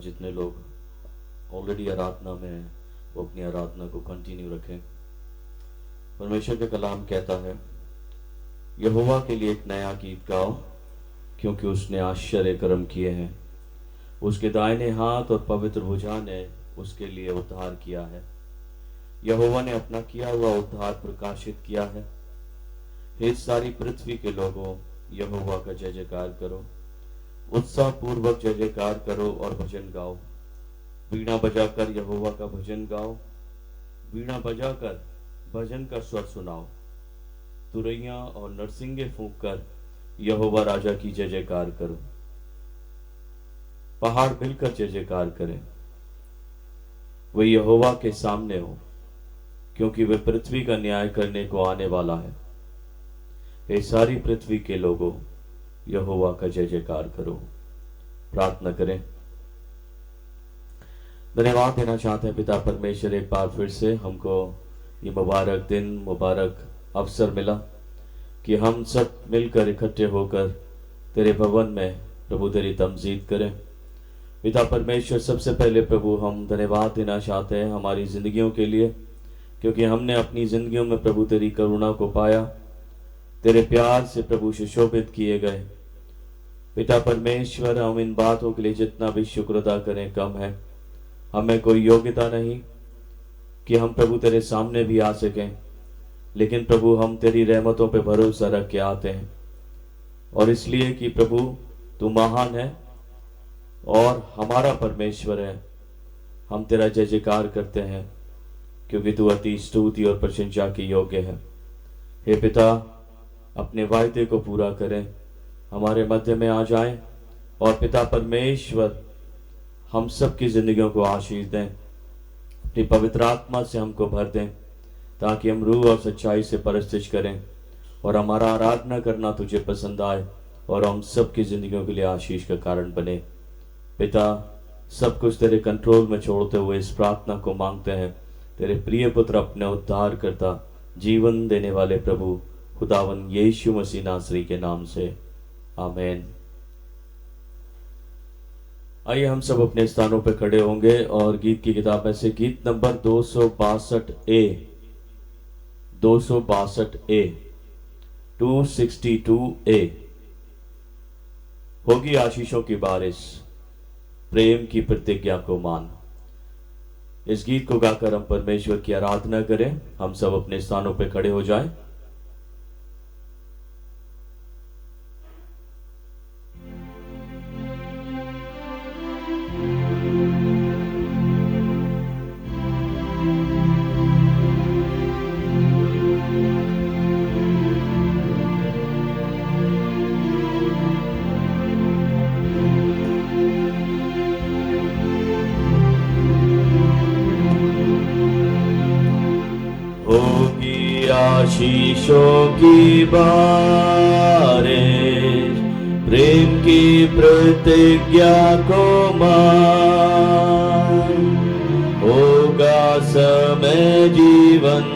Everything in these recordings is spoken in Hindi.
जितने लोग ऑलरेडी आराधना में हैं वो अपनी आराधना को कंटिन्यू रखें। परमेश्वर का कलाम कहता है, यहोवा के लिए एक नया गीत गाओ, क्योंकि उसने आश्चर्य कर्म किए हैं। उसके दाहिने हाथ और पवित्र भुजा ने उसके लिए उद्धार किया है। यहोवा ने अपना किया हुआ उद्धार प्रकाशित किया है। हे सारी पृथ्वी के लोगों, यहोवा का जय जयकार करो, उत्साह पूर्वक जय जयकार करो और भजन गाओ। वीणा बजाकर यहोवा का भजन गाओ, वीणा बजाकर भजन का स्वर सुनाओ। तुरैया और नरसिंगे फूंक कर यहोवा राजा की जय जयकार करो। पहाड़ मिलकर जय जयकार करें, वह यहोवा के सामने हो, क्योंकि वह पृथ्वी का न्याय करने को आने वाला है। हे सारी पृथ्वी के लोगों, यहोवा का जय जयकार करो। प्रार्थना करें। धन्यवाद देना चाहते हैं पिता परमेश्वर, एक बार फिर से हमको ये मुबारक दिन, मुबारक अवसर मिला कि हम सब मिलकर इकट्ठे होकर तेरे भवन में प्रभु तेरी तमजीद करें। पिता परमेश्वर, सबसे पहले प्रभु हम धन्यवाद देना चाहते हैं हमारी जिंदगियों के लिए, क्योंकि हमने अपनी जिंदगियों में प्रभु तेरी करुणा को पाया, तेरे प्यार से प्रभु सुशोभित किए गए। पिता परमेश्वर, हम इन बातों के लिए जितना भी शुक्र अदा करें कम है। हमें कोई योग्यता नहीं कि हम प्रभु तेरे सामने भी आ सकें, लेकिन प्रभु हम तेरी रहमतों पे भरोसा रख के आते हैं। और इसलिए कि प्रभु तू महान है और हमारा परमेश्वर है, हम तेरा जय जयकार करते हैं, क्योंकि तू अति स्तुति और प्रशंसा की योग्य है। हे पिता, अपने वायदे को पूरा करें, हमारे मध्य में आ जाएं और पिता परमेश्वर हम सब की जिंदगियों को आशीष दें, अपनी पवित्र आत्मा से हमको भर दें, ताकि हम रूह और सच्चाई से परस्तिश करें और हमारा आराधना करना तुझे पसंद आए और हम सब की जिंदगियों के लिए आशीष का कारण बने। पिता, सब कुछ तेरे कंट्रोल में छोड़ते हुए इस प्रार्थना को मांगते हैं तेरे प्रिय पुत्र, अपने उद्धार करता, जीवन देने वाले प्रभु खुदावन यीशु मसीह नासरी के नाम से, आमीन। आइए हम सब अपने स्थानों पर खड़े होंगे और गीत की किताब में से गीत नंबर 262 262 होगी आशीषों की बारिश, प्रेम की प्रतिज्ञा को मान। इस गीत को गाकर हम परमेश्वर की आराधना करें। हम सब अपने स्थानों पर खड़े हो जाएं। आशीषों की बारिश, प्रेम की प्रतिज्ञा को मान। होगा समय जीवनदायक,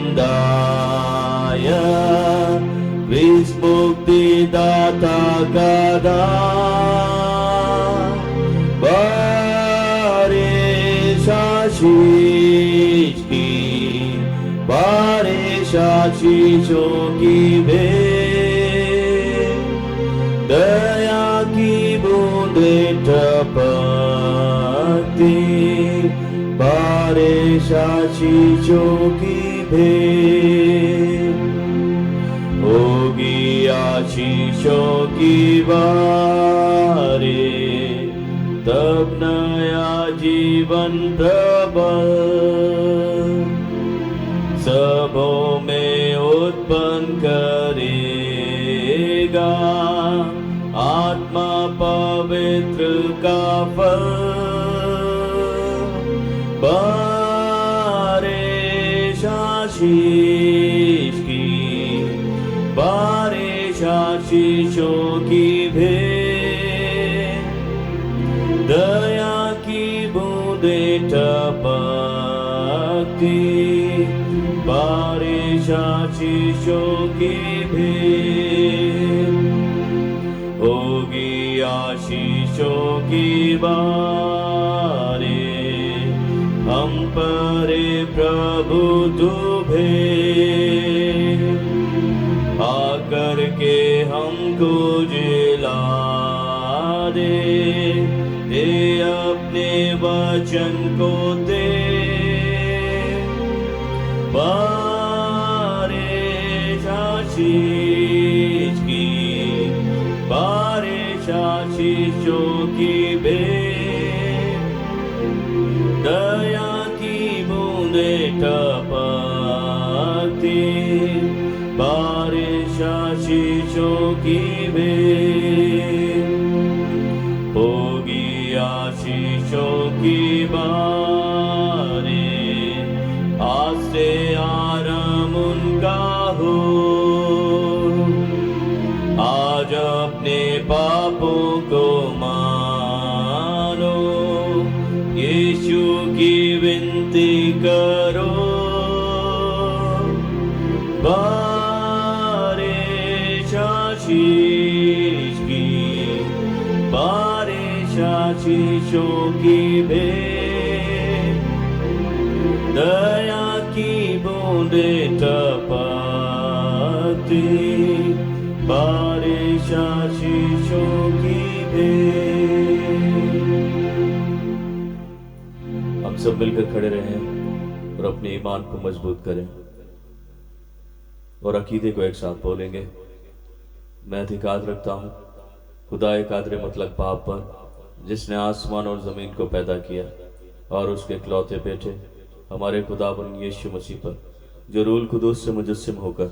क्रिस्त मुक्तिदाता का दान। बारिश आशीष की, बारिश आशीषों की भेंट, दया की बूंदे टपकती, बारिश आशीषों की भेंट। होगी आशीषों की बारिश, तब नया जीवन प्रबल सबों में उत्पन्न करेगा। आत्मा पवित्र का फल, बारिश आशीष की, बारिश आशीषों की भेंट, दया की बूंदे टपकती, बारिश आशीषों की भेंट। होगी आशीषों की बारिश, प्रभु तू भी आकर के हमको जिला दे अपने वचन को दे बारिश आशीष की बारिश आशीषों की बे दया की बूंदे टपकती बारिश आशीषों की बे होगी आशीषों की बारिश आज से आराम उनका हो आज अपने पापों को मानो यीशु की विनती करो बारिश आशीष की बारिश आशीषों की बे दया की बूंदे टपकती बारिश आशीषों की बे। हम सब मिलकर खड़े रहें और अपने ईमान को मजबूत करें और अकीदे को एक साथ बोलेंगे। मैं अधिकार रखता हूँ खुदा कादर मुतलक बाप पर जिसने आसमान और ज़मीन को पैदा किया और उसके इकलौते बेटे हमारे खुदाबंद यीशु मसीह पर जो रूल कुदूस से मुजस्सिम होकर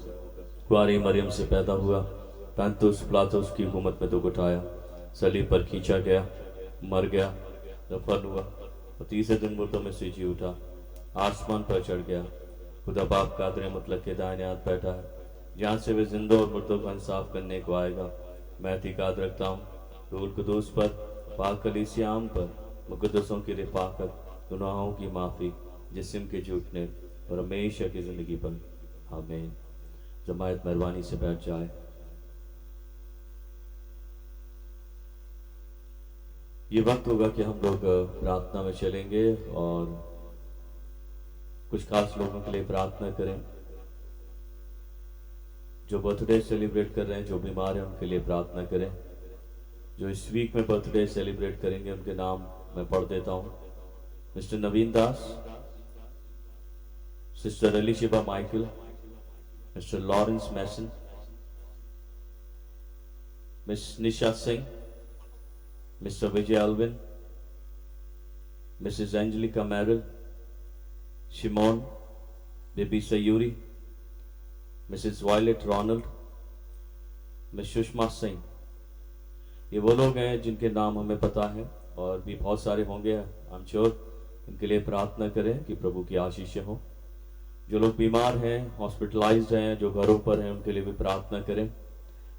कुआरी मरियम से पैदा हुआ पैंतुस पिलातुस की हुकूमत में दुख उठाया सलीब पर खींचा गया मर गया दफन हुआ और तीसरे दिन मुर्दों में से जी उठा आसमान पर चढ़ गया खुदा बाप कादर मुतलक के दाहिने हाथ बैठा है जहाँ से वे जिंदों और मुर्दों का इंसाफ करने को आएगा। मैं एतिकाद रखता हूँ रूल कुदूस पर पाक कलीसिया आम पर मुकद्दसों की रिफाकत गुनाहों की माफ़ी जिस्म के झूठने और हमेशा की ज़िंदगी पर आमीन। जमायत मेहरबानी से बैठ जाए। ये वक्त होगा कि हम लोग प्रार्थना में चलेंगे और कुछ खास लोगों के लिए प्रार्थना करें जो बर्थडे सेलिब्रेट कर रहे हैं जो बीमार हैं उनके लिए प्रार्थना करें जो इस वीक में बर्थडे सेलिब्रेट करेंगे उनके नाम मैं पढ़ देता हूं। Mister Naveen Das, sister Elisheba Michael, mister Lawrence Mason, miss Nisha Singh, mister Vijay Alvin, mrs Angelica Meryl, Shimon baby Sayuri, mrs Violet Ronald, miss Sushma Singh. ये वो लोग हैं जिनके नाम हमें पता है और भी बहुत सारे होंगे आई एम श्योर। इनके लिए प्रार्थना करें कि प्रभु की आशीषें हो। जो लोग बीमार हैं, हॉस्पिटलाइज्ड हैं, जो घरों पर हैं, उनके लिए भी प्रार्थना करें।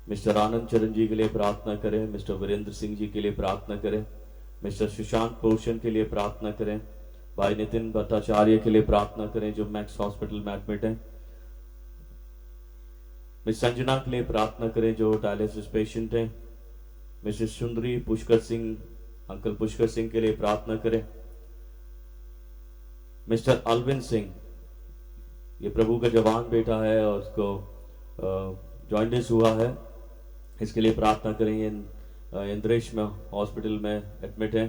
मिस्टर आनंद चरण जी के लिए प्रार्थना करें, मिस्टर वीरेंद्र सिंह जी के लिए प्रार्थना करें, मिस्टर सुशांत पोषण के लिए प्रार्थना करें, भाई नितिन भट्टाचार्य के लिए प्रार्थना करें जो मैक्स हॉस्पिटल में एडमिट हैं, मिस संजना के लिए प्रार्थना करें जो डायलिसिस पेशेंट हैं, मिसेस सुंदरी पुष्कर सिंह, अंकल पुष्कर सिंह के लिए प्रार्थना करें, मिस्टर अलविन सिंह, ये प्रभु का जवान बेटा है और उसको जॉइंटिस हुआ है, इसके लिए प्रार्थना करें। ये इंद्रेश में हॉस्पिटल में एडमिट है।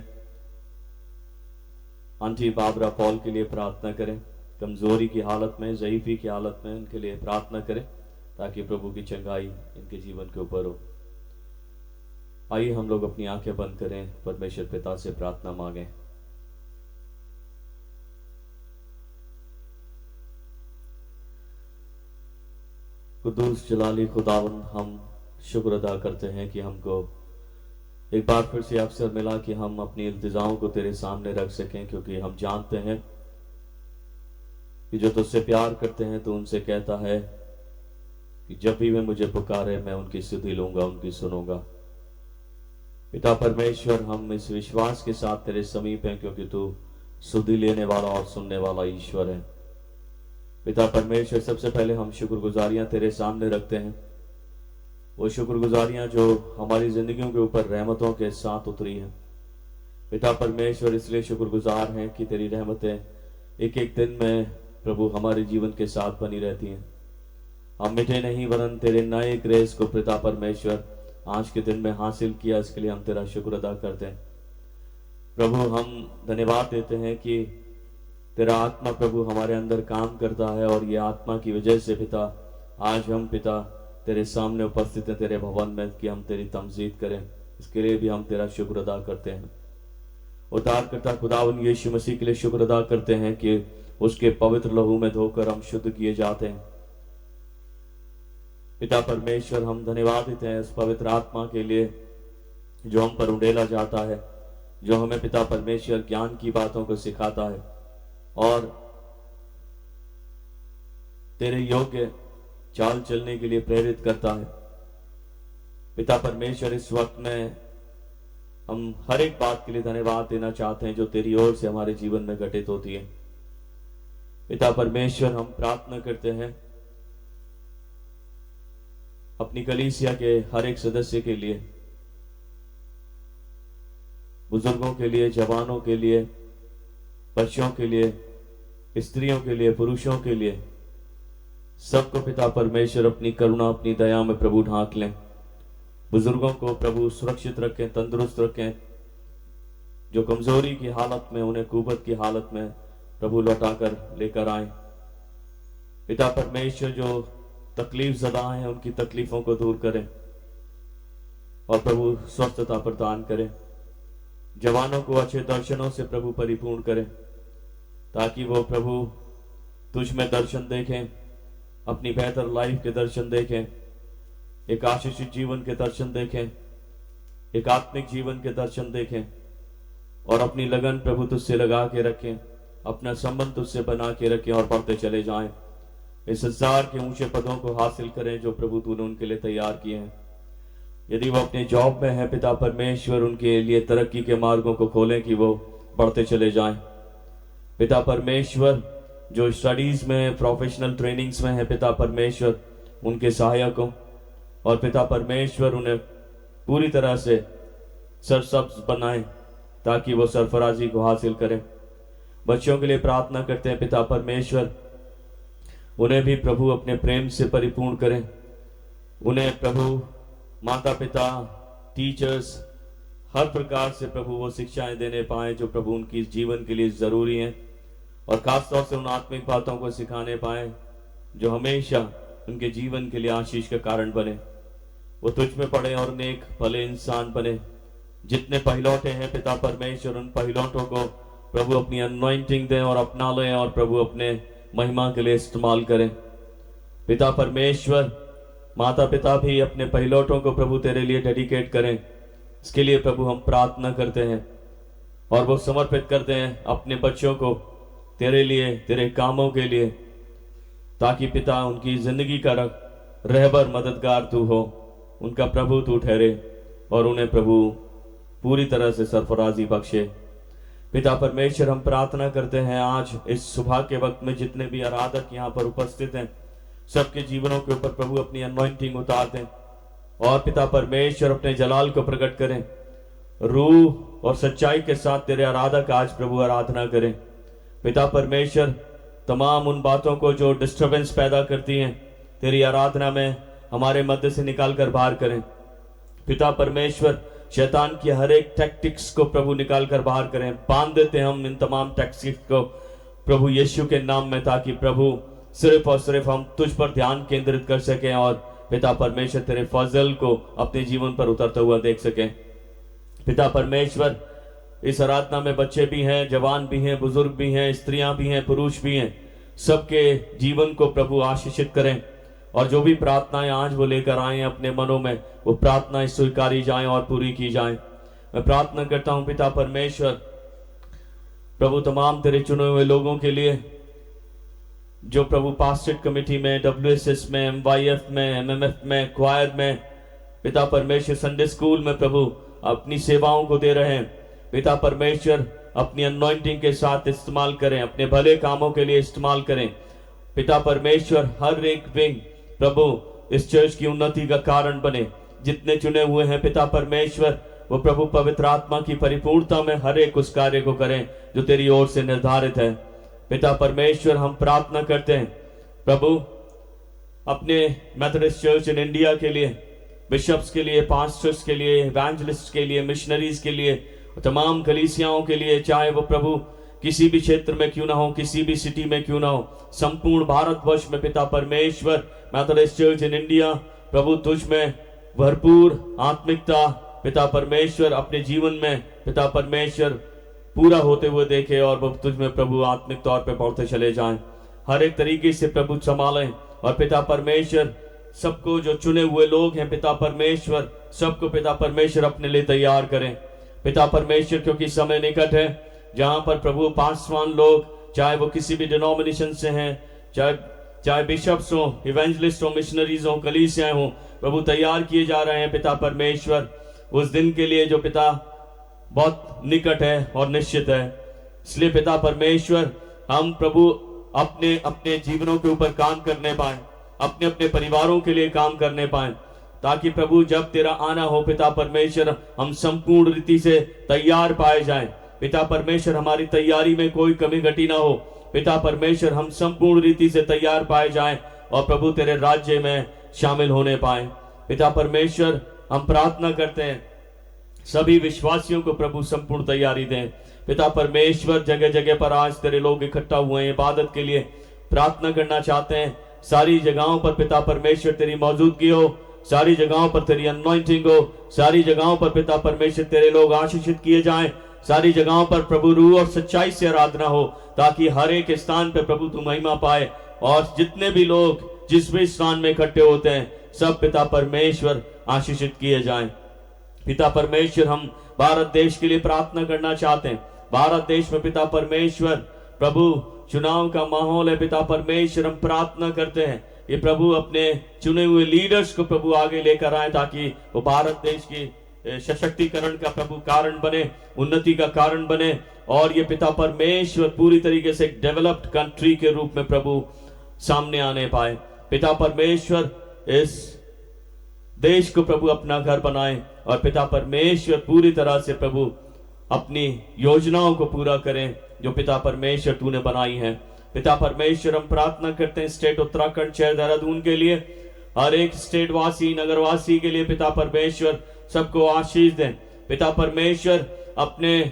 आंटी बाबरा पॉल के लिए प्रार्थना करें, कमजोरी की हालत में, ज़ईफी की हालत में, इनके लिए प्रार्थना करें ताकि प्रभु की चंगाई इनके जीवन के ऊपर हो। आइए हम लोग अपनी आंखें बंद करें, परमेश्वर पिता से प्रार्थना मांगें। कुद्दूस जलाली खुदावन, हम शुक्र अदा करते हैं कि हमको एक बार फिर से अवसर मिला कि हम अपनी इल्तिजाओं को तेरे सामने रख सकें, क्योंकि हम जानते हैं कि जो तुझसे प्यार करते हैं तो उनसे कहता है कि जब भी वे मुझे पुकारे मैं उनकी स्तुति लूंगा, उनकी सुनूंगा। पिता परमेश्वर, हम इस विश्वास के साथ तेरे समीप हैं क्योंकि तू स्तुति लेने वाला और सुनने वाला ईश्वर है। पिता परमेश्वर, सबसे पहले हम शुक्रगुजारियां तेरे सामने रखते हैं, वो शुक्रगुजारियां जो हमारी जिंदगियों के ऊपर रहमतों के साथ उतरी हैं। पिता परमेश्वर, इसलिए शुक्रगुजार हैं कि तेरी रहमतें एक एक दिन में प्रभु हमारे जीवन के साथ बनी रहती हैं। हम मिटे नहीं वरन तेरे नए ग्रेस को पिता परमेश्वर आज के दिन में हासिल किया, इसके लिए हम तेरा शुक्र अदा करते हैं। प्रभु हम धन्यवाद देते हैं कि तेरा आत्मा प्रभु हमारे अंदर काम करता है, और ये आत्मा की वजह से पिता आज हम पिता तेरे सामने उपस्थित हैं तेरे भवन में कि हम तेरी तमजीद करें। इसके लिए भी हम तेरा शुक्र अदा करते हैं। उद्धारकर्ता खुदावन यीशु मसीह के लिए शुक्र अदा करते हैं कि उसके पवित्र लहू में धोकर हम शुद्ध किए जाते हैं। पिता परमेश्वर हम धन्यवाद देते हैं इस पवित्र आत्मा के लिए जो हम पर उंडेला जाता है, जो हमें पिता परमेश्वर ज्ञान की बातों को सिखाता है और तेरे योग्य चाल चलने के लिए प्रेरित करता है। पिता परमेश्वर इस वक्त में हम हर एक बात के लिए धन्यवाद देना चाहते हैं जो तेरी ओर से हमारे जीवन में घटित होती है। पिता परमेश्वर हम प्रार्थना करते हैं अपनी कलीसिया के हर एक सदस्य के लिए, बुजुर्गों के लिए, जवानों के लिए, बच्चों के लिए, स्त्रियों के लिए, पुरुषों के लिए, सबको पिता परमेश्वर अपनी करुणा अपनी दया में प्रभु ढांक लें। बुजुर्गों को प्रभु सुरक्षित रखें, तंदुरुस्त रखें, जो कमजोरी की हालत में, उन्हें कुवत की हालत में प्रभु लौटाकर लेकर आए। पिता परमेश्वर जो तकलीफ ज़दा हैं उनकी तकलीफों को दूर करें और प्रभु स्वस्थता प्रदान करें। जवानों को अच्छे दर्शनों से प्रभु परिपूर्ण करें ताकि वो प्रभु तुझ में दर्शन देखें, अपनी बेहतर लाइफ के दर्शन देखें, एक आशीषित जीवन के दर्शन देखें, एक आत्मिक जीवन के दर्शन देखें और अपनी लगन प्रभु तुझसे लगा के रखें, अपना संबंध तुझसे बना के रखें और बढ़ते चले जाएं। इस संसार के ऊंचे पदों को हासिल करें जो प्रभु तूने उनके लिए तैयार किए हैं। यदि वो अपने जॉब में है पिता परमेश्वर उनके लिए तरक्की के मार्गों को खोलें कि वो बढ़ते चले जाएं। पिता परमेश्वर जो स्टडीज में, प्रोफेशनल ट्रेनिंग्स में है पिता परमेश्वर उनके सहायकों और पिता परमेश्वर उन्हें पूरी तरह से सरसब्ज बनाएं ताकि वो सरफराजी को हासिल करें। बच्चों के लिए प्रार्थना करते हैं पिता परमेश्वर उन्हें भी प्रभु अपने प्रेम से परिपूर्ण करें। उन्हें प्रभु माता पिता, टीचर्स हर प्रकार से प्रभु वो शिक्षाएं देने पाए जो प्रभु उनकी जीवन के लिए जरूरी हैं और खासतौर से उन आत्मिक बातों को सिखाने पाए जो हमेशा उनके जीवन के लिए आशीष का कारण बने। वो तुझ में पड़े और नेक भले इंसान बने। जितने पहिलौटे हैं पिता परमेश्वर उन पहिलौटों को प्रभु अपनी अनॉइंटिंग दें और अपना लें और प्रभु अपने महिमा के लिए इस्तेमाल करें। पिता परमेश्वर माता पिता भी अपने पहिलौटों को प्रभु तेरे लिए डेडिकेट करें। इसके लिए प्रभु हम प्रार्थना करते हैं और वो समर्पित करते हैं अपने बच्चों को तेरे लिए, तेरे कामों के लिए, ताकि पिता उनकी जिंदगी का रहबर मददगार तू हो, उनका प्रभु तू ठहरे और उन्हें प्रभु पूरी तरह से सरफराजी बख्शे। पिता परमेश्वर हम प्रार्थना करते हैं आज इस सुबह के वक्त में जितने भी आराधक यहाँ पर उपस्थित हैं सबके जीवनों के ऊपर प्रभु अपनी अनॉइंटिंग उतार दें और पिता परमेश्वर अपने जलाल को प्रकट करें। रूह और सच्चाई के साथ तेरे आराधक आज प्रभु आराधना करें। पिता परमेश्वर तमाम उन बातों को जो डिस्टर्बेंस पैदा करती हैं तेरी आराधना में हमारे मध्य से निकाल कर बाहर करें। पिता परमेश्वर शैतान की हर एक टैक्टिक्स को प्रभु निकाल कर बाहर करें। बांध देते हैं हम इन तमाम टैक्टिक्स को प्रभु यीशु के नाम में ताकि प्रभु सिर्फ और सिर्फ हम तुझ पर ध्यान केंद्रित कर सकें और पिता परमेश्वर तेरे फजल को अपने जीवन पर उतरता हुआ देख सकें। पिता परमेश्वर इस आराधना में बच्चे भी हैं, जवान भी हैं, बुजुर्ग भी हैं, स्त्रियां भी हैं, पुरुष भी हैं, सबके जीवन को प्रभु आशीषित करें और जो भी प्रार्थनाएं आज वो लेकर आए हैं अपने मनों में वो प्रार्थनाएं स्वीकारी जाएं और पूरी की जाएं। मैं प्रार्थना करता हूं पिता परमेश्वर प्रभु तमाम तेरे चुने हुए लोगों के लिए जो प्रभु पास्टरेट कमेटी में, WSS में, MYF में, MMF में, क्वायर में, पिता परमेश्वर संडे स्कूल में प्रभु अपनी सेवाओं को दे रहे हैं। पिता परमेश्वर अपनी अनॉइंटिंग के साथ इस्तेमाल करें, अपने भले कामों के लिए इस्तेमाल करें। पिता परमेश्वर हर एक विंग प्रभु इस चर्च की उन्नति का कारण बने। जितने चुने हुए हैं पिता परमेश्वर वो प्रभु पवित्र आत्मा की परिपूर्णता में हर एक उस कार्य को करें जो तेरी ओर से निर्धारित है। पिता परमेश्वर हम प्रार्थना करते हैं प्रभु अपने मेथोडिस्ट चर्च इन इंडिया के लिए, बिशप्स के लिए, पास्टर्स के लिए, इवेंजलिस्ट के लिए, मिशनरीज के लिए, तमाम कलीसियाओं के लिए, चाहे वो प्रभु किसी भी क्षेत्र में क्यों ना हो, किसी भी सिटी में क्यों ना हो, संपूर्ण भारतवर्ष में पिता परमेश्वर मेथोडिस्ट चर्च इन इंडिया प्रभु तुझ में भरपूर आत्मिकता पिता परमेश्वर अपने जीवन में पिता परमेश्वर पूरा होते हुए देखे और वो तुझ में प्रभु आत्मिक तौर पे बढ़ते चले जाएं। हर एक तरीके से प्रभु संभालें और पिता परमेश्वर सबको जो चुने हुए लोग हैं पिता परमेश्वर सबको पिता परमेश्वर अपने लिए तैयार करें पिता परमेश्वर, क्योंकि समय निकट है जहां पर प्रभु पासवान लोग, चाहे वो किसी भी डिनोमिनेशन से हैं, चाहे बिशप्स हो, इवेंजलिस्ट हो, मिशनरीज हो, कलीसियाएं हो, प्रभु तैयार किए जा रहे हैं पिता परमेश्वर उस दिन के लिए जो पिता बहुत निकट है और निश्चित है। इसलिए पिता परमेश्वर हम प्रभु अपने अपने जीवनों के ऊपर काम करने पाए, अपने अपने परिवारों के लिए काम करने पाए, ताकि प्रभु जब तेरा आना हो पिता परमेश्वर हम संपूर्ण रीति से तैयार पाए जाएं। पिता परमेश्वर हमारी तैयारी में कोई कमी घटी ना हो पिता परमेश्वर, हम संपूर्ण रीति से तैयार पाए जाएं और प्रभु तेरे राज्य में शामिल होने पाए। पिता परमेश्वर हम प्रार्थना करते हैं सभी विश्वासियों को प्रभु संपूर्ण तैयारी दें। पिता परमेश्वर जगह जगह पर आज तेरे लोग इकट्ठा हुए हैं इबादत के लिए, प्रार्थना करना चाहते हैं। सारी जगहों पर पिता परमेश्वर तेरी मौजूदगी हो, सारी जगहों पर तेरी अनॉइंटिंग हो, सारी जगहों पर पिता परमेश्वर तेरे लोग आशीषित किए जाएं, सारी जगहों पर प्रभु रूह और सच्चाई से आराधना हो, ताकि हर एक स्थान पर प्रभु तू महिमा पाए। और जितने भी लोग जिस भी स्थान में इकट्ठे होते हैं सब पिता परमेश्वर आशीषित किए जाएं। पिता परमेश्वर हम भारत देश के लिए प्रार्थना करना चाहते हैं। भारत देश में पिता परमेश्वर प्रभु चुनाव का माहौल है पिता परमेश्वर, हम प्रार्थना करते हैं कि प्रभु अपने चुने हुए लीडर्स को प्रभु आगे लेकर आए, ताकि वो भारत देश की सशक्तिकरण का प्रभु कारण बने, उन्नति का कारण बने, और ये पिता परमेश्वर पूरी तरीके से एक डेवलप्ड कंट्री के रूप में प्रभु सामने आने पाए। पिता परमेश्वर इस देश को प्रभु अपना घर बनाए और पिता परमेश्वर पूरी तरह से प्रभु अपनी योजनाओं को पूरा करें जो पिता परमेश्वर तूने बनाई है। पिता परमेश्वर हम प्रार्थना करते हैं स्टेट उत्तराखंड शहर देहरादून के लिए, हर एक स्टेट वासी नगरवासी के लिए पिता परमेश्वर सबको आशीष दें। पिता परमेश्वर अपने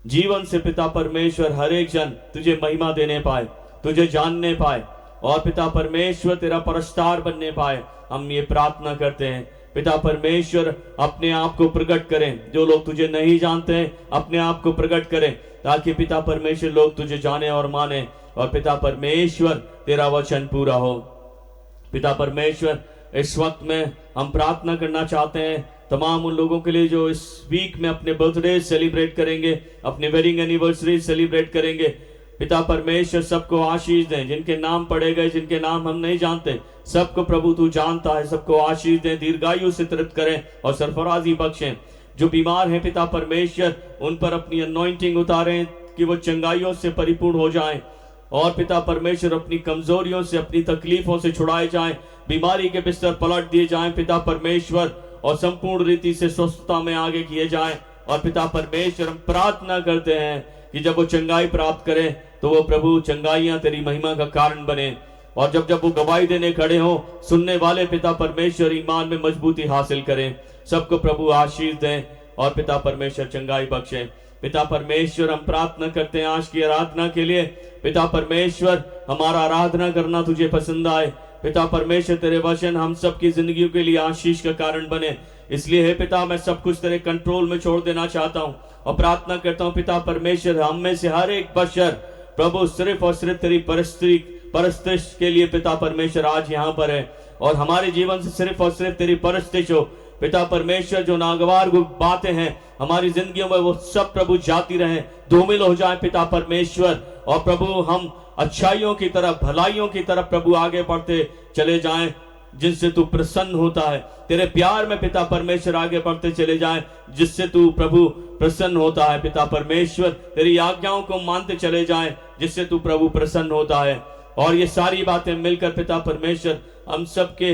जीवन से पिता परमेश्वर हर एक जन तुझे महिमा देने पाए, तुझे जानने पाए और पिता परमेश्वर तेरा परस्तार बनने पाए। हम ये प्रार्थना करते हैं पिता परमेश्वर अपने आप को प्रकट करें, जो लोग तुझे नहीं जानते हैं अपने आप को प्रकट करें, ताकि पिता परमेश्वर लोग तुझे जाने और माने और पिता परमेश्वर तेरा वचन पूरा हो। पिता परमेश्वर इस वक्त में हम प्रार्थना करना चाहते हैं तमाम उन लोगों के लिए जो इस वीक में अपने बर्थडे सेलिब्रेट करेंगे, अपने वेडिंग एनिवर्सरी सेलिब्रेट करेंगे। पिता परमेश्वर सबको आशीष दें, जिनके नाम पढ़े गए, जिनके नाम हम नहीं जानते, सबको प्रभु तू जानता है, सबको आशीष दें, दीर्घायु से तृप्त करें और सरफराजी बख्शें। जो बीमार हैं पिता परमेश्वर उन पर अपनी अनॉइंटिंग उतारें कि वो चंगाइयों से परिपूर्ण हो जाएं और पिता परमेश्वर अपनी कमजोरियों से, अपनी तकलीफों से छुड़ाए जाएं, बीमारी के बिस्तर पलट दिए जाएं पिता परमेश्वर, और संपूर्ण रीति से स्वस्थता में आगे किए जाएं। और पिता परमेश्वर हम प्रार्थना करते हैं कि जब वो चंगाई प्राप्त करें तो वो प्रभु चंगाइयां तेरी महिमा का कारण बने, और जब जब वो गवाही देने खड़े हो सुनने वाले पिता परमेश्वर ईमान में मजबूती हासिल करें। सबको प्रभु आशीष दें और पिता परमेश्वर चंगाई बख्शे। पिता परमेश्वर हम प्रार्थना करते हैं आज की आराधना के लिए। पिता परमेश्वर हमारा आराधना करना तुझे पसंद आए। पिता परमेश्वर तेरे वचन हम सबकी जिंदगियों के लिए आशीष का कारण बने। इसलिए हे पिता मैं सब कुछ तेरे कंट्रोल में छोड़ देना चाहता हूँ और प्रार्थना करता हूँ पिता परमेश्वर हम में से हर एक बशर प्रभु सिर्फ और सिर्फ तेरी परस्तिश के लिए पिता परमेश्वर आज यहाँ पर है, और हमारे जीवन से सिर्फ और सिर्फ तेरी परस्तिश हो। पिता परमेश्वर जो नागवार बातें हैं हमारी जिंदगियों में वो सब प्रभु जाती रहे, धूमिल हो जाए पिता परमेश्वर, और प्रभु हम अच्छाइयों की तरफ, भलाइयों की तरफ प्रभु आगे बढ़ते चले जाएं, जिनसे तू प्रसन्न होता है। तेरे प्यार में पिता परमेश्वर आगे बढ़ते चले जाएं, जिससे तू प्रभु प्रसन्न होता है। पिता परमेश्वर तेरी आज्ञाओं को मानते चले जाएं, जिससे तू प्रभु प्रसन्न होता है। और ये सारी बातें मिलकर पिता परमेश्वर हम सबके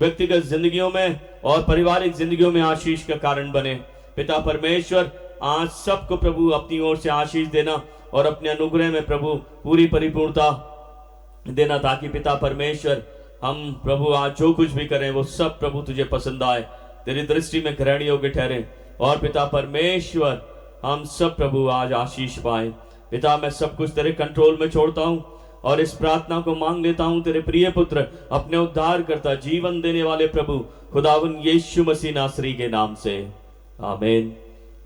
व्यक्तिगत जिंदगियों में और पारिवारिक जिंदगियों में आशीष का कारण बने। पिता परमेश्वर आज सबको प्रभु अपनी ओर से आशीष देना और अपने अनुग्रह में प्रभु पूरी परिपूर्णता देना, ताकि पिता परमेश्वर हम प्रभु आज जो कुछ भी करें वो सब प्रभु तुझे पसंद आए, तेरी दृष्टि में ग्रहण योग्य ठहरे। और पिता परमेश्वर हम सब प्रभु आज आशीष पाए। पिता मैं सब कुछ तेरे कंट्रोल में छोड़ता हूँ और इस प्रार्थना को मांग लेता हूँ तेरे प्रिय पुत्र, अपने उद्धार करता, जीवन देने वाले प्रभु खुदावन यीशु मसीह नासरी के नाम से, आमीन।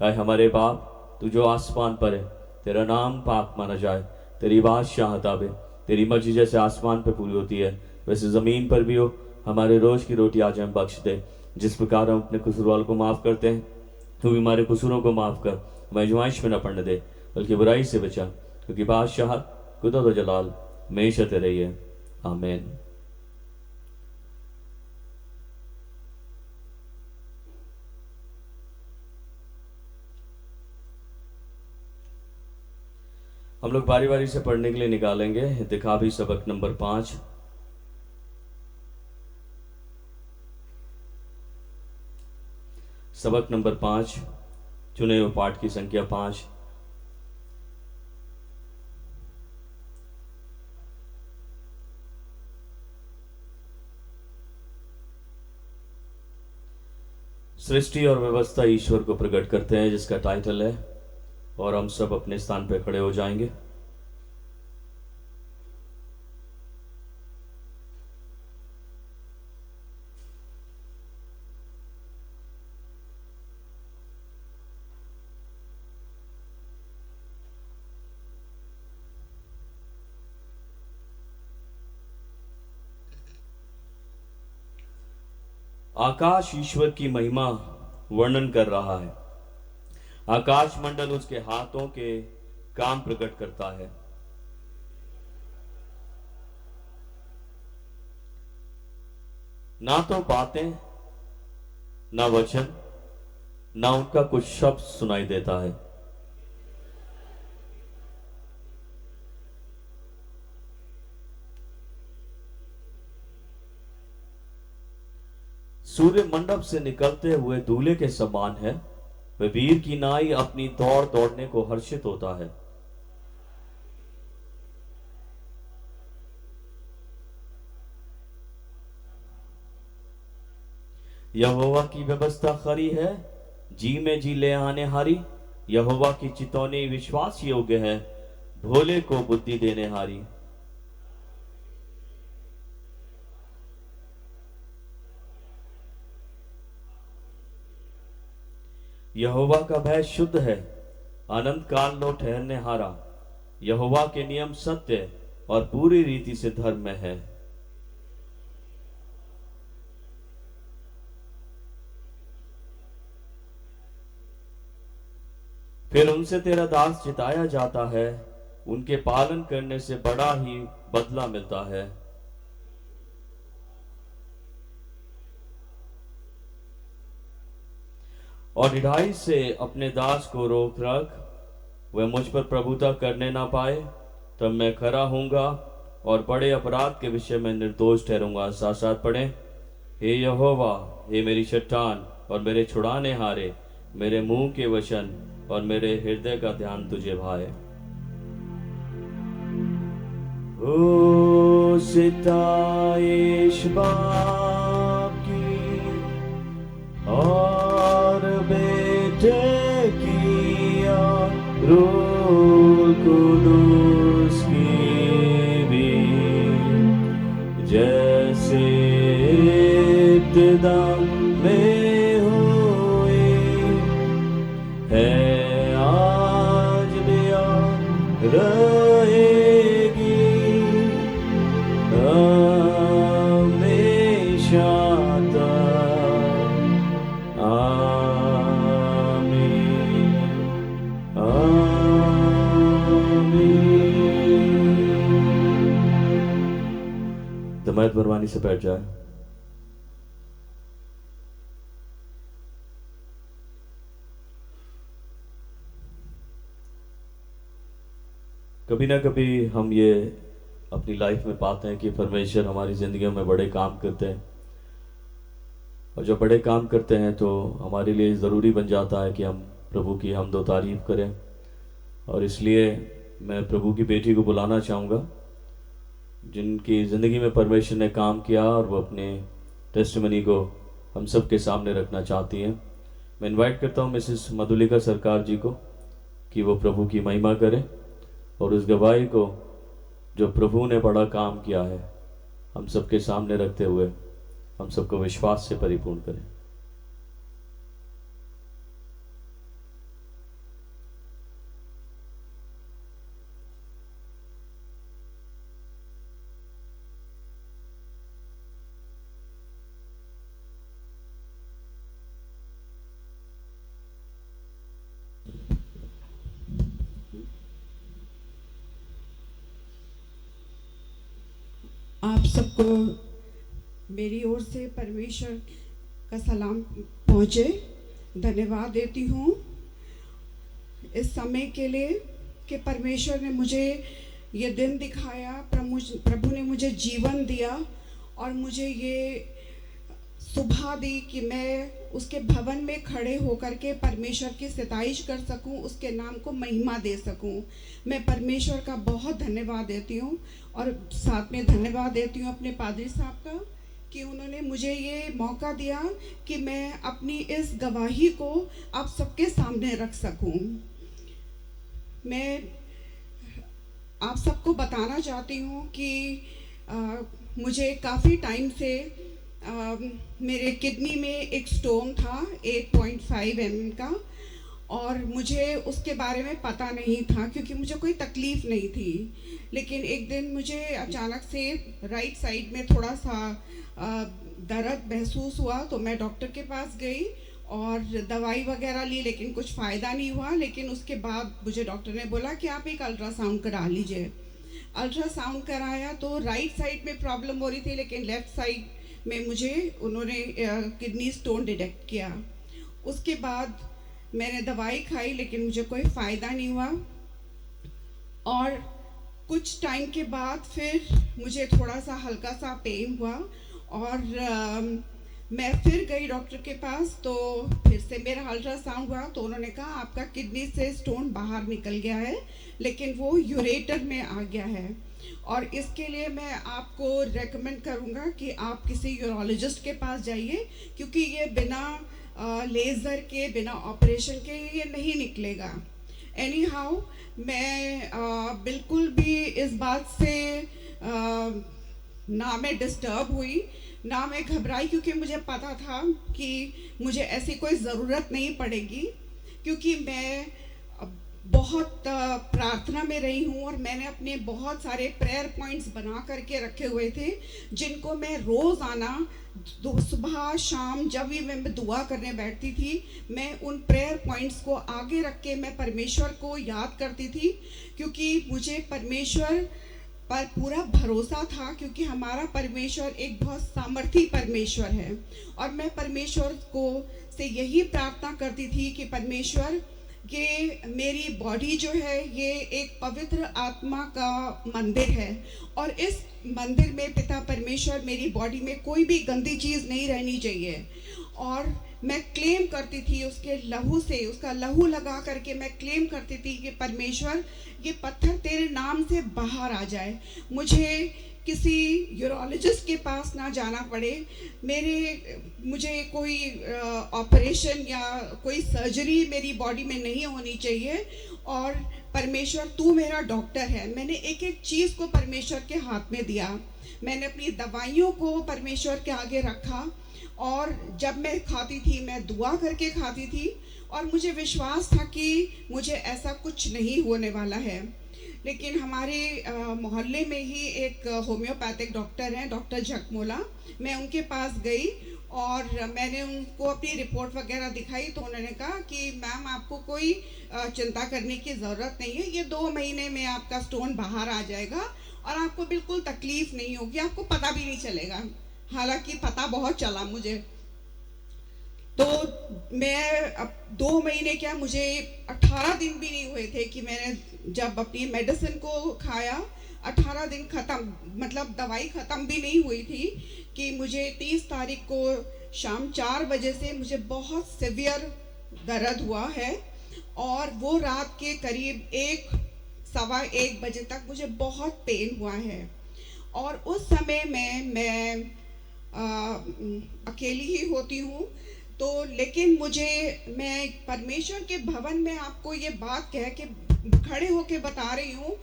ऐ हमारे बाप तू जो आसमान पर है, तेरा नाम पाक माना जाए, तेरी बादशाहत आवे, तेरी मर्जी जैसे आसमान पर पूरी होती है वैसे जमीन पर भी हो। हमारे रोज की रोटी आज हमें बख्श दे, जिस प्रकार हम अपने कसूरवारों को माफ करते हैं तू भी हमारे कसूरों को माफ कर, हमें आजमाइश में न पड़ने दे बल्कि बुराई से बचा, क्योंकि बादशाह कुदरत और जलाल हमेशा तेरे ही है, आमीन। हम लोग बारी बारी से पढ़ने के लिए निकालेंगे दिखावी सबक नंबर 5। सबक नंबर 5, चुने हुए पाठ की संख्या 5। सृष्टि और व्यवस्था ईश्वर को प्रकट करते हैं, जिसका टाइटल है, और हम सब अपने स्थान पर खड़े हो जाएंगे। आकाश ईश्वर की महिमा वर्णन कर रहा है। आकाश मंडल उसके हाथों के काम प्रकट करता है। ना तो बातें, ना वचन, ना उनका कुछ शब्द सुनाई देता है। सूर्य मंडप से निकलते हुए दूल्हे के समान है। वह वीर की नाई अपनी दौड़ दौड़ने को हर्षित होता है। यहोवा की व्यवस्था खरी है, जी में जी ले आने हारी। यहोवा की चितौनी विश्वास योग्य है, भोले को बुद्धि देने हारी। यहोवा का भय शुद्ध है, अनंत काल लो ठहरने हारा। यहोवा के नियम सत्य और पूरी रीति से धर्म में है। फिर उनसे तेरा दास जिताया जाता है, उनके पालन करने से बड़ा ही बदला मिलता है। और निढाई से अपने दास को रोक रख, वह मुझ पर प्रभुता करने ना पाए। तब मैं खरा हूंगा और बड़े अपराध के विषय में निर्दोष ठहरूंगा। साथ साथ पढ़े, हे यहोवा, हे मेरी चट्टान और मेरे छुड़ाने हारे, मेरे मुंह के वचन और मेरे हृदय का ध्यान तुझे भाए। ओ सिताइश बाप की और बेटे की और रूह कुदूस की भी, जैसे इब्तिदा में हुई है, आज भी और रहेगी हमेशा तक। आमीन, आमीन। दमायत बरवानी से बैठ जाए। कभी ना कभी हम ये अपनी लाइफ में पाते हैं कि परमेश्वर हमारी जिंदगियों में बड़े काम करते हैं, और जब बड़े काम करते हैं तो हमारे लिए ज़रूरी बन जाता है कि हम प्रभु की हम दो तारीफ करें। और इसलिए मैं प्रभु की बेटी को बुलाना चाहूँगा जिनकी ज़िंदगी में परमेश्वर ने काम किया और वो अपने टेस्टिमनी को हम सब के सामने रखना चाहती हैं। मैं इनवाइट करता हूँ मिसेस मधुलिका सरकार जी को कि वो प्रभु की महिमा करें और उस गवाही को जो प्रभु ने बड़ा काम किया है हम सबके सामने रखते हुए हम सबको विश्वास से परिपूर्ण करें। आप सबको मेरी ओर से परमेश्वर का सलाम पहुँचे। धन्यवाद देती हूँ इस समय के लिए कि परमेश्वर ने मुझे ये दिन दिखाया, प्रभु ने मुझे जीवन दिया और मुझे ये सुबह दी कि मैं उसके भवन में खड़े होकर के परमेश्वर की सताइश कर सकूं, उसके नाम को महिमा दे सकूं। मैं परमेश्वर का बहुत धन्यवाद देती हूं और साथ में धन्यवाद देती हूं अपने पादरी साहब का कि उन्होंने मुझे ये मौका दिया कि मैं अपनी इस गवाही को आप सबके सामने रख सकूं। मैं आप सबको बताना चाहती हूं कि मुझे काफ़ी टाइम से मेरे किडनी में एक स्टोन था 8.5 mm का और मुझे उसके बारे में पता नहीं था क्योंकि मुझे कोई तकलीफ़ नहीं थी। लेकिन एक दिन मुझे अचानक से राइट साइड में थोड़ा सा दर्द महसूस हुआ तो मैं डॉक्टर के पास गई और दवाई वगैरह ली लेकिन कुछ फ़ायदा नहीं हुआ। लेकिन उसके बाद मुझे डॉक्टर ने बोला कि आप एक अल्ट्रासाउंड करा लीजिए। अल्ट्रासाउंड कराया तो राइट साइड में प्रॉब्लम हो रही थी लेकिन लेफ़्ट साइड में मुझे उन्होंने किडनी स्टोन डिटेक्ट किया। उसके बाद मैंने दवाई खाई लेकिन मुझे कोई फ़ायदा नहीं हुआ और कुछ टाइम के बाद फिर मुझे थोड़ा सा हल्का सा पेन हुआ और मैं फिर गई डॉक्टर के पास तो फिर से मेरा अल्ट्रासाउंड हुआ तो उन्होंने कहा आपका किडनी से स्टोन बाहर निकल गया है लेकिन वो यूरेटर में आ गया है और इसके लिए मैं आपको रेकमेंड करूँगा कि आप किसी यूरोलॉजिस्ट के पास जाइए क्योंकि ये बिना लेज़र के बिना ऑपरेशन के ये नहीं निकलेगा। एनी हाउ मैं बिल्कुल भी इस बात से ना मैं डिस्टर्ब हुई ना मैं घबराई क्योंकि मुझे पता था कि मुझे ऐसी कोई ज़रूरत नहीं पड़ेगी क्योंकि मैं बहुत प्रार्थना में रही हूँ और मैंने अपने बहुत सारे प्रेयर पॉइंट्स बना करके रखे हुए थे जिनको मैं रोज़ाना सुबह शाम जब भी मैं दुआ करने बैठती थी मैं उन प्रेयर पॉइंट्स को आगे रख के मैं परमेश्वर को याद करती थी क्योंकि मुझे परमेश्वर पर पूरा भरोसा था क्योंकि हमारा परमेश्वर एक बहुत सामर्थी परमेश्वर है और मैं परमेश्वर को से यही प्रार्थना करती थी कि परमेश्वर ये मेरी बॉडी जो है ये एक पवित्र आत्मा का मंदिर है और इस मंदिर में पिता परमेश्वर मेरी बॉडी में कोई भी गंदी चीज़ नहीं रहनी चाहिए और मैं क्लेम करती थी उसके लहू से उसका लहू लगा करके मैं क्लेम करती थी कि परमेश्वर ये पत्थर तेरे नाम से बाहर आ जाए, मुझे किसी यूरोलॉजिस्ट के पास ना जाना पड़े, मुझे कोई ऑपरेशन या कोई सर्जरी मेरी बॉडी में नहीं होनी चाहिए और परमेश्वर तू मेरा डॉक्टर है। मैंने एक एक चीज़ को परमेश्वर के हाथ में दिया, मैंने अपनी दवाइयों को परमेश्वर के आगे रखा और जब मैं खाती थी मैं दुआ करके खाती थी और मुझे विश्वास था कि मुझे ऐसा कुछ नहीं होने वाला है। लेकिन हमारे मोहल्ले में ही एक होम्योपैथिक डॉक्टर हैं, डॉक्टर जगमोला, मैं उनके पास गई और मैंने उनको अपनी रिपोर्ट वगैरह दिखाई तो उन्होंने कहा कि मैम आपको कोई चिंता करने की ज़रूरत नहीं है, ये 2 महीने में आपका स्टोन बाहर आ जाएगा और आपको बिल्कुल तकलीफ़ नहीं होगी, आपको पता भी नहीं चलेगा। हालांकि पता बहुत चला मुझे। तो मैं अब 2 महीने क्या मुझे 18 दिन भी नहीं हुए थे कि मैंने जब अपनी मेडिसिन को खाया, 18 दिन ख़त्म, मतलब दवाई ख़त्म भी नहीं हुई थी कि मुझे 30 तारीख को शाम 4 बजे से मुझे बहुत सिवियर दर्द हुआ है और वो रात के करीब 1 सवा 1 बजे तक मुझे बहुत पेन हुआ है। और उस समय में मैं अकेली ही होती हूँ। तो लेकिन मैं परमेश्वर के भवन में आपको ये बात कह के खड़े होके बता रही हूँ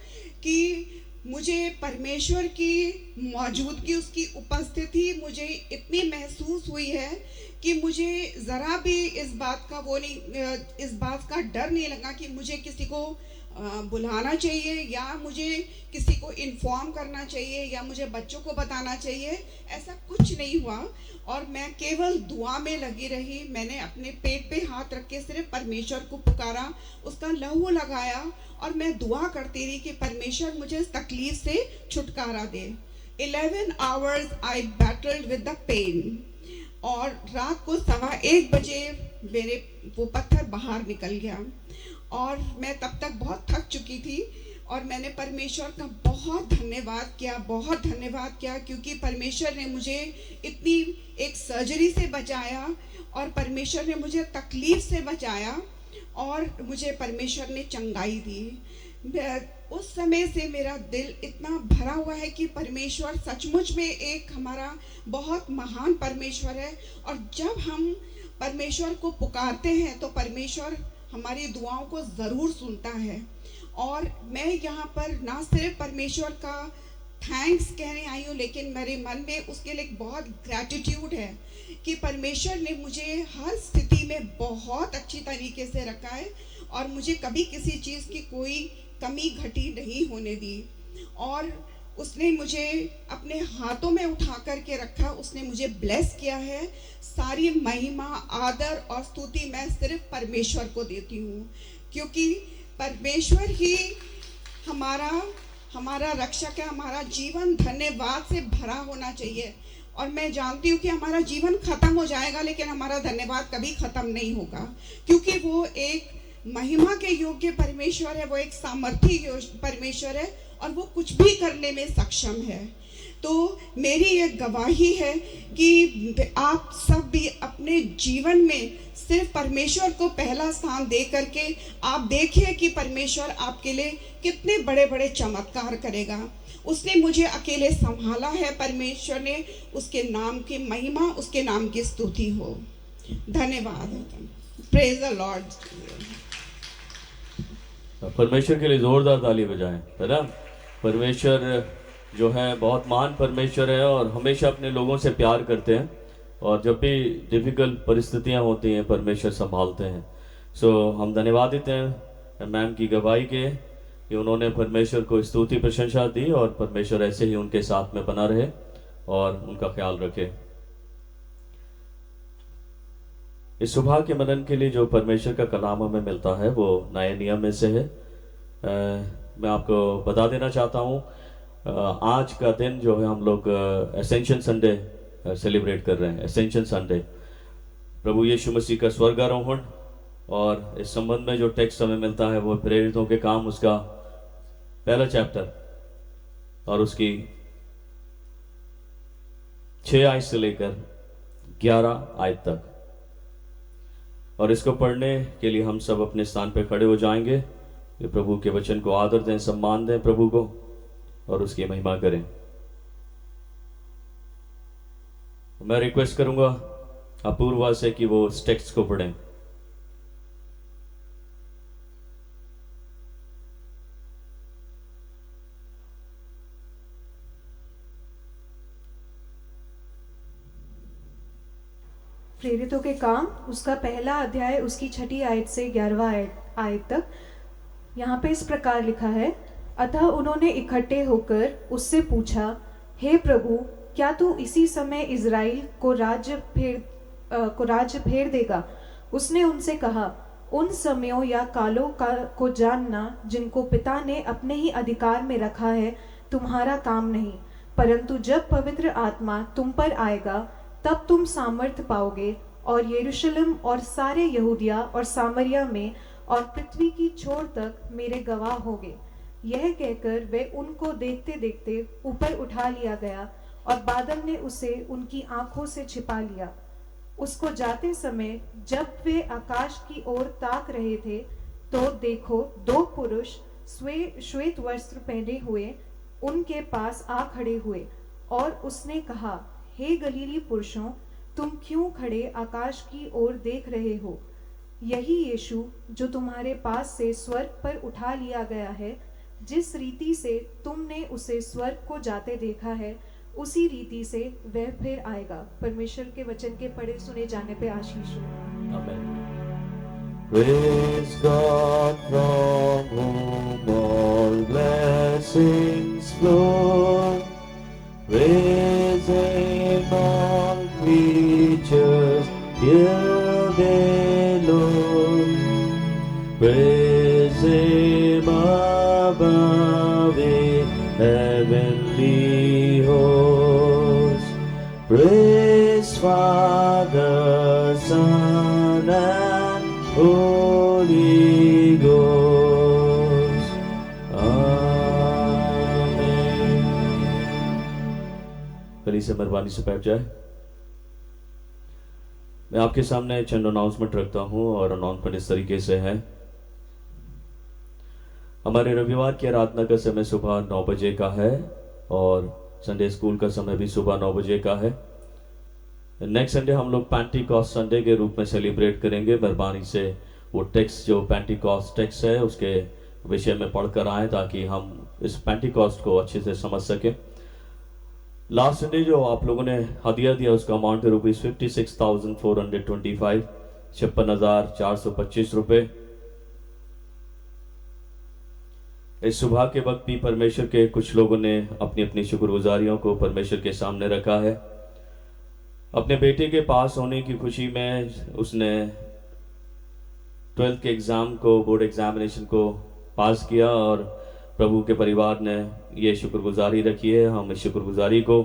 कि मुझे परमेश्वर की मौजूदगी, उसकी उपस्थिति मुझे इतनी महसूस हुई है कि मुझे ज़रा भी इस बात का डर नहीं लगा कि मुझे किसी को बुलाना चाहिए या मुझे किसी को इन्फॉर्म करना चाहिए या मुझे बच्चों को बताना चाहिए। ऐसा कुछ नहीं हुआ और मैं केवल दुआ में लगी रही। मैंने अपने पेट पे हाथ रख के सिर्फ परमेश्वर को पुकारा, उसका लहू लगाया और मैं दुआ करती रही कि परमेश्वर मुझे इस तकलीफ से छुटकारा दे। 11 hours I battled with the pain और रात को 1:15 मेरे वो पत्थर बाहर निकल गया और मैं तब तक बहुत थक चुकी थी और मैंने परमेश्वर का बहुत धन्यवाद किया क्योंकि परमेश्वर ने मुझे इतनी एक सर्जरी से बचाया और परमेश्वर ने मुझे तकलीफ से बचाया और मुझे परमेश्वर ने चंगाई दी। उस समय से मेरा दिल इतना भरा हुआ है कि परमेश्वर सचमुच में एक हमारा बहुत महान परमेश्वर है और जब हम परमेश्वर को पुकारते हैं तो परमेश्वर हमारी दुआओं को ज़रूर सुनता है। और मैं यहाँ पर ना सिर्फ परमेश्वर का थैंक्स कहने आई हूँ लेकिन मेरे मन में उसके लिए बहुत ग्रैटिट्यूड है कि परमेश्वर ने मुझे हर स्थिति में बहुत अच्छी तरीके से रखा है और मुझे कभी किसी चीज़ की कोई कमी घटी नहीं होने दी और उसने मुझे अपने हाथों में उठा कर के रखा, उसने मुझे ब्लेस किया है। सारी महिमा, आदर और स्तुति मैं सिर्फ परमेश्वर को देती हूँ क्योंकि परमेश्वर ही हमारा रक्षक है। हमारा जीवन धन्यवाद से भरा होना चाहिए और मैं जानती हूँ कि हमारा जीवन खत्म हो जाएगा लेकिन हमारा धन्यवाद कभी खत्म नहीं होगा क्योंकि वो एक महिमा के योग्य परमेश्वर है, वो एक सामर्थी परमेश्वर है और वो कुछ भी करने में सक्षम है। तो मेरी ये गवाही है कि आप सब भी अपने जीवन में सिर्फ परमेश्वर को पहला स्थान दे करके आप देखिए कि परमेश्वर आपके लिए कितने बड़े बड़े चमत्कार करेगा। उसने मुझे अकेले संभाला है, परमेश्वर ने, उसके नाम की महिमा, उसके नाम की स्तुति हो। धन्यवाद। Praise the Lord. परमेश्वर के लिए जोरदार ताली बजाएं, है ना। परमेश्वर जो है बहुत महान परमेश्वर है और हमेशा अपने लोगों से प्यार करते हैं और जब भी डिफ़िकल्ट परिस्थितियां होती हैं परमेश्वर संभालते हैं। सो हम धन्यवाद देते हैं मैम की गवाही के कि उन्होंने परमेश्वर को स्तुति प्रशंसा दी और परमेश्वर ऐसे ही उनके साथ में बना रहे और उनका ख्याल रखे। इस सुबह के मनन के लिए जो परमेश्वर का कलाम हमें मिलता है वो नए नियम में से है। मैं आपको बता देना चाहता हूँ आज का दिन जो है हम लोग एसेंशन संडे सेलिब्रेट कर रहे हैं। एसेंशन संडे प्रभु यीशु मसीह का स्वर्गारोहण और इस संबंध में जो टेक्स्ट हमें मिलता है वो प्रेरितों के काम उसका पहला चैप्टर और उसकी 6 आयत से लेकर 11 आयत तक। और इसको पढ़ने के लिए हम सब अपने स्थान पर खड़े हो जाएंगे कि प्रभु के वचन को आदर दें, सम्मान दें प्रभु को और उसकी महिमा करें। मैं रिक्वेस्ट करूंगा अपूर्वा से कि वो इस टेक्स्ट को पढ़ें। प्रेरितों के काम उसका पहला अध्याय उसकी 6 आयत से 11 आयत तक। यहाँ पे इस प्रकार लिखा है, अतः उन्होंने इकट्ठे होकर उससे पूछा, हे प्रभु, क्या तू इसी समय इज़राइल को राज्य फेर देगा? उसने उनसे कहा, उन समयों या कालों को जानना जिनको पिता ने अपने ही अधिकार में रखा है तुम्हारा काम नहीं, परंतु जब पवित्र आत्मा तुम पर आएगा तब तुम सामर्थ पाओगे और यरूशलेम और सारे यहूदिया और सामरिया में और पृथ्वी की छोर तक मेरे गवाह होगे। यह कहकर वे उनको देखते देखते ऊपर उठा लिया गया और बादल ने उसे उनकी आंखों से छिपा लिया। उसको जाते समय जब वे आकाश की ओर ताक रहे थे तो देखो, दो पुरुष श्वेत वस्त्र पहने हुए उनके पास आ खड़े हुए, और उसने कहा, हे गलीली पुरुषों, तुम क्यों खड़े आकाश की ओर देख रहे हो? यही यीशु जो तुम्हारे पास से स्वर्ग पर उठा लिया गया है, जिस रीति से तुमने उसे स्वर्ग को जाते देखा है, उसी रीति से वह फिर आएगा। परमेश्वर के वचन के पढ़े सुने जाने पे आशीष हो। Amen. Praise God from whom all blessings flow. Praise Him all creatures here below. Praise Him above in heavenly hosts. Praise Father, Son, and Holy Ghost. Amen. गली से मेहरबानी से बैठ जाए। मैं आपके सामने चंद अनाउंसमेंट रखता हूं, और अनाउंसमेंट इस तरीके से है। हमारे रविवार की आराधना का समय सुबह 9 बजे का है, और संडे स्कूल का समय भी सुबह 9 बजे का है। नेक्स्ट संडे हम लोग पेंटिकॉस्ट संडे के रूप में सेलिब्रेट करेंगे। मेहरबानी से वो टेक्स्ट जो पेंटिकॉस्ट टेक्स्ट है उसके विषय में पढ़कर आए, ताकि हम इस पेंटिकॉस्ट को अच्छे से समझ सकें। लास्ट संडे जो आप लोगों ने हदिया दिया उसका अमाउंट है ₹56,425, 56,425 रुपये। इस सुबह के वक्त भी परमेश्वर के कुछ लोगों ने अपनी अपनी शुक्रगुजारियों को परमेश्वर के सामने रखा है। अपने बेटे के पास होने की खुशी में उसने 12th के एग्ज़ाम को, बोर्ड एग्जामिनेशन को पास किया, और प्रभु के परिवार ने ये शुक्रगुजारी रखी है। हम इस शुक्रगुजारी को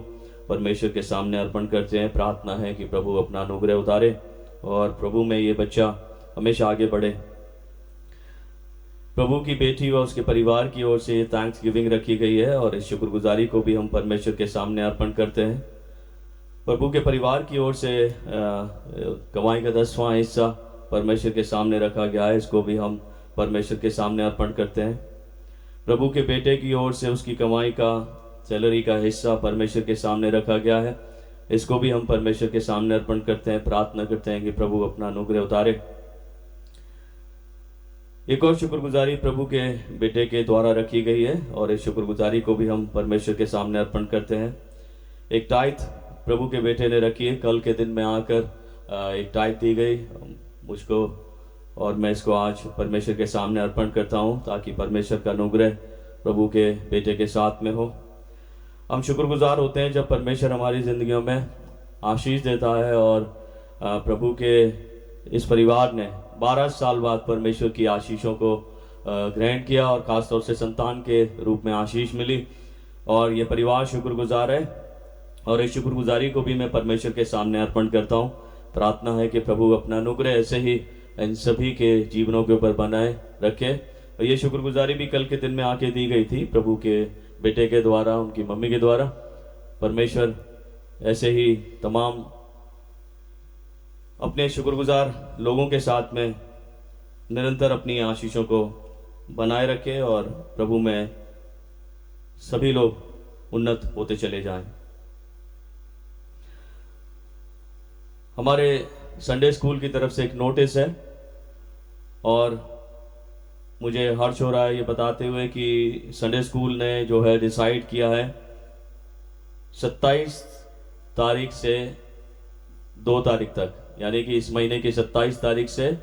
परमेश्वर के सामने अर्पण करते हैं। प्रार्थना है कि प्रभु अपना अनुग्रह उतारे और प्रभु में ये बच्चा हमेशा आगे बढ़े। प्रभु की बेटी व उसके परिवार की ओर से थैंक्स गिविंग रखी गई है, और इस शुक्रगुजारी को भी हम परमेश्वर के सामने अर्पण करते हैं। प्रभु के परिवार की ओर से कमाई का 10वां हिस्सा परमेश्वर के सामने रखा गया है, इसको भी हम परमेश्वर के सामने अर्पण करते हैं। प्रभु के बेटे की ओर से उसकी कमाई का सैलरी का हिस्सा परमेश्वर के सामने रखा गया है, इसको भी हम परमेश्वर के सामने अर्पण करते हैं। प्रार्थना करते हैं कि प्रभु अपना अनुग्रह उतारे। एक और शुक्रगुजारी प्रभु के बेटे के द्वारा रखी गई है, और इस शुक्रगुजारी को भी हम परमेश्वर के सामने अर्पण करते हैं। एक टाइथ प्रभु के बेटे ने रखी है। कल के दिन में आकर एक टाइथ दी गई मुझको, और मैं इसको आज परमेश्वर के सामने अर्पण करता हूं, ताकि परमेश्वर का अनुग्रह प्रभु के बेटे के साथ में हो। हम शुक्रगुजार होते हैं जब परमेश्वर हमारी ज़िंदगियों में आशीष देता है, और प्रभु के इस परिवार ने 12 साल बाद परमेश्वर की आशीषों को ग्रहण किया, और ख़ासतौर से संतान के रूप में आशीष मिली, और ये परिवार शुक्रगुजार है। और इस शुक्रगुजारी को भी मैं परमेश्वर के सामने अर्पण करता हूँ। प्रार्थना है कि प्रभु अपना अनुग्रह ऐसे ही इन सभी के जीवनों के ऊपर बनाए रखे। और ये शुक्रगुजारी भी कल के दिन में आके दी गई थी प्रभु के बेटे के द्वारा, उनकी मम्मी के द्वारा। परमेश्वर ऐसे ही तमाम अपने शुक्रगुजार लोगों के साथ में निरंतर अपनी आशीषों को बनाए रखे, और प्रभु में सभी लोग उन्नत होते चले जाएं। हमारे संडे स्कूल की तरफ से एक नोटिस है, और मुझे हर्ष हो रहा है ये बताते हुए कि संडे स्कूल ने जो है डिसाइड किया है 27 तारीख से 2 तारीख तक, यानी कि इस महीने की 27 तारीख से,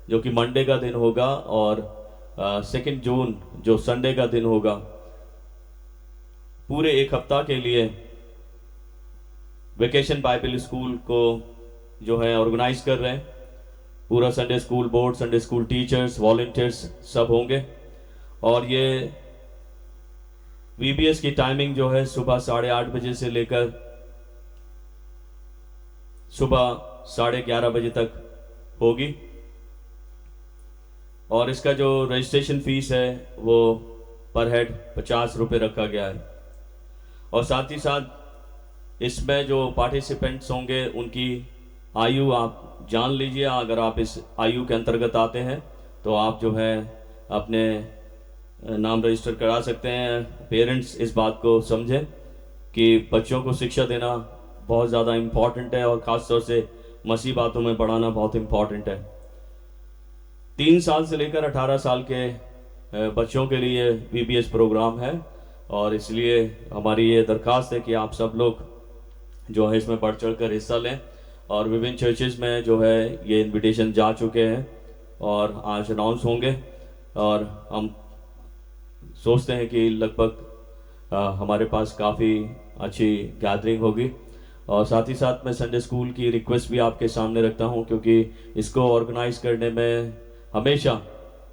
जो कि मंडे का दिन होगा, और 2 जून जो संडे का दिन होगा, पूरे एक हफ्ता के लिए वेकेशन बाइबल स्कूल को जो है ऑर्गेनाइज कर रहे हैं। पूरा Sunday school board, Sunday school teachers, volunteers सब होंगे, और ये VBS की टाइमिंग जो है सुबह 8:30 बजे से लेकर सुबह 11:30 बजे तक होगी। और इसका जो रजिस्ट्रेशन फीस है वो पर हेड 50 रुपये रखा गया है, और साथ ही साथ इसमें जो पार्टिसिपेंट्स होंगे उनकी आयु आप जान लीजिए। अगर आप इस आयु के अंतर्गत आते हैं तो आप जो है अपने नाम रजिस्टर करा सकते हैं। पेरेंट्स इस बात को समझें कि बच्चों को शिक्षा देना बहुत ज़्यादा इम्पॉर्टेंट है और ख़ास तौर से मसीह बातों में बढ़ाना बहुत इम्पॉर्टेंट है। 3 साल से लेकर 18 साल के बच्चों के लिए VBS प्रोग्राम है और इसलिए हमारी ये दरख्वास्त है कि आप सब लोग जो है इसमें बढ़ चढ़ कर हिस्सा लें। और विभिन्न चर्चेज़ में जो है ये इनविटेशन जा चुके हैं और आज अनाउंस होंगे और हम सोचते हैं कि लगभग हमारे पास काफ़ी अच्छी गैदरिंग होगी। और साथ ही साथ मैं संडे स्कूल की रिक्वेस्ट भी आपके सामने रखता हूं, क्योंकि इसको ऑर्गेनाइज करने में हमेशा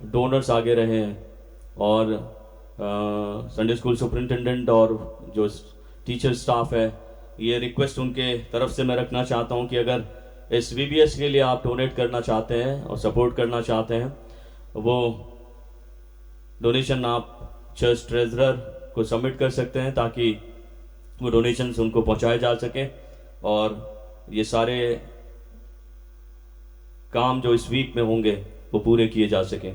डोनर्स आगे रहे हैं और संडे स्कूल सुपरिटेंडेंट और जो टीचर स्टाफ है, ये रिक्वेस्ट उनके तरफ से मैं रखना चाहता हूं कि अगर इस VBS के लिए आप डोनेट करना चाहते हैं और सपोर्ट करना चाहते हैं, वो डोनेशन आप चर्च ट्रेजरर को सबमिट कर सकते हैं ताकि वो डोनेशंस उनको पहुंचाए जा सकें और ये सारे काम जो इस वीक में होंगे वो पूरे किए जा सकें।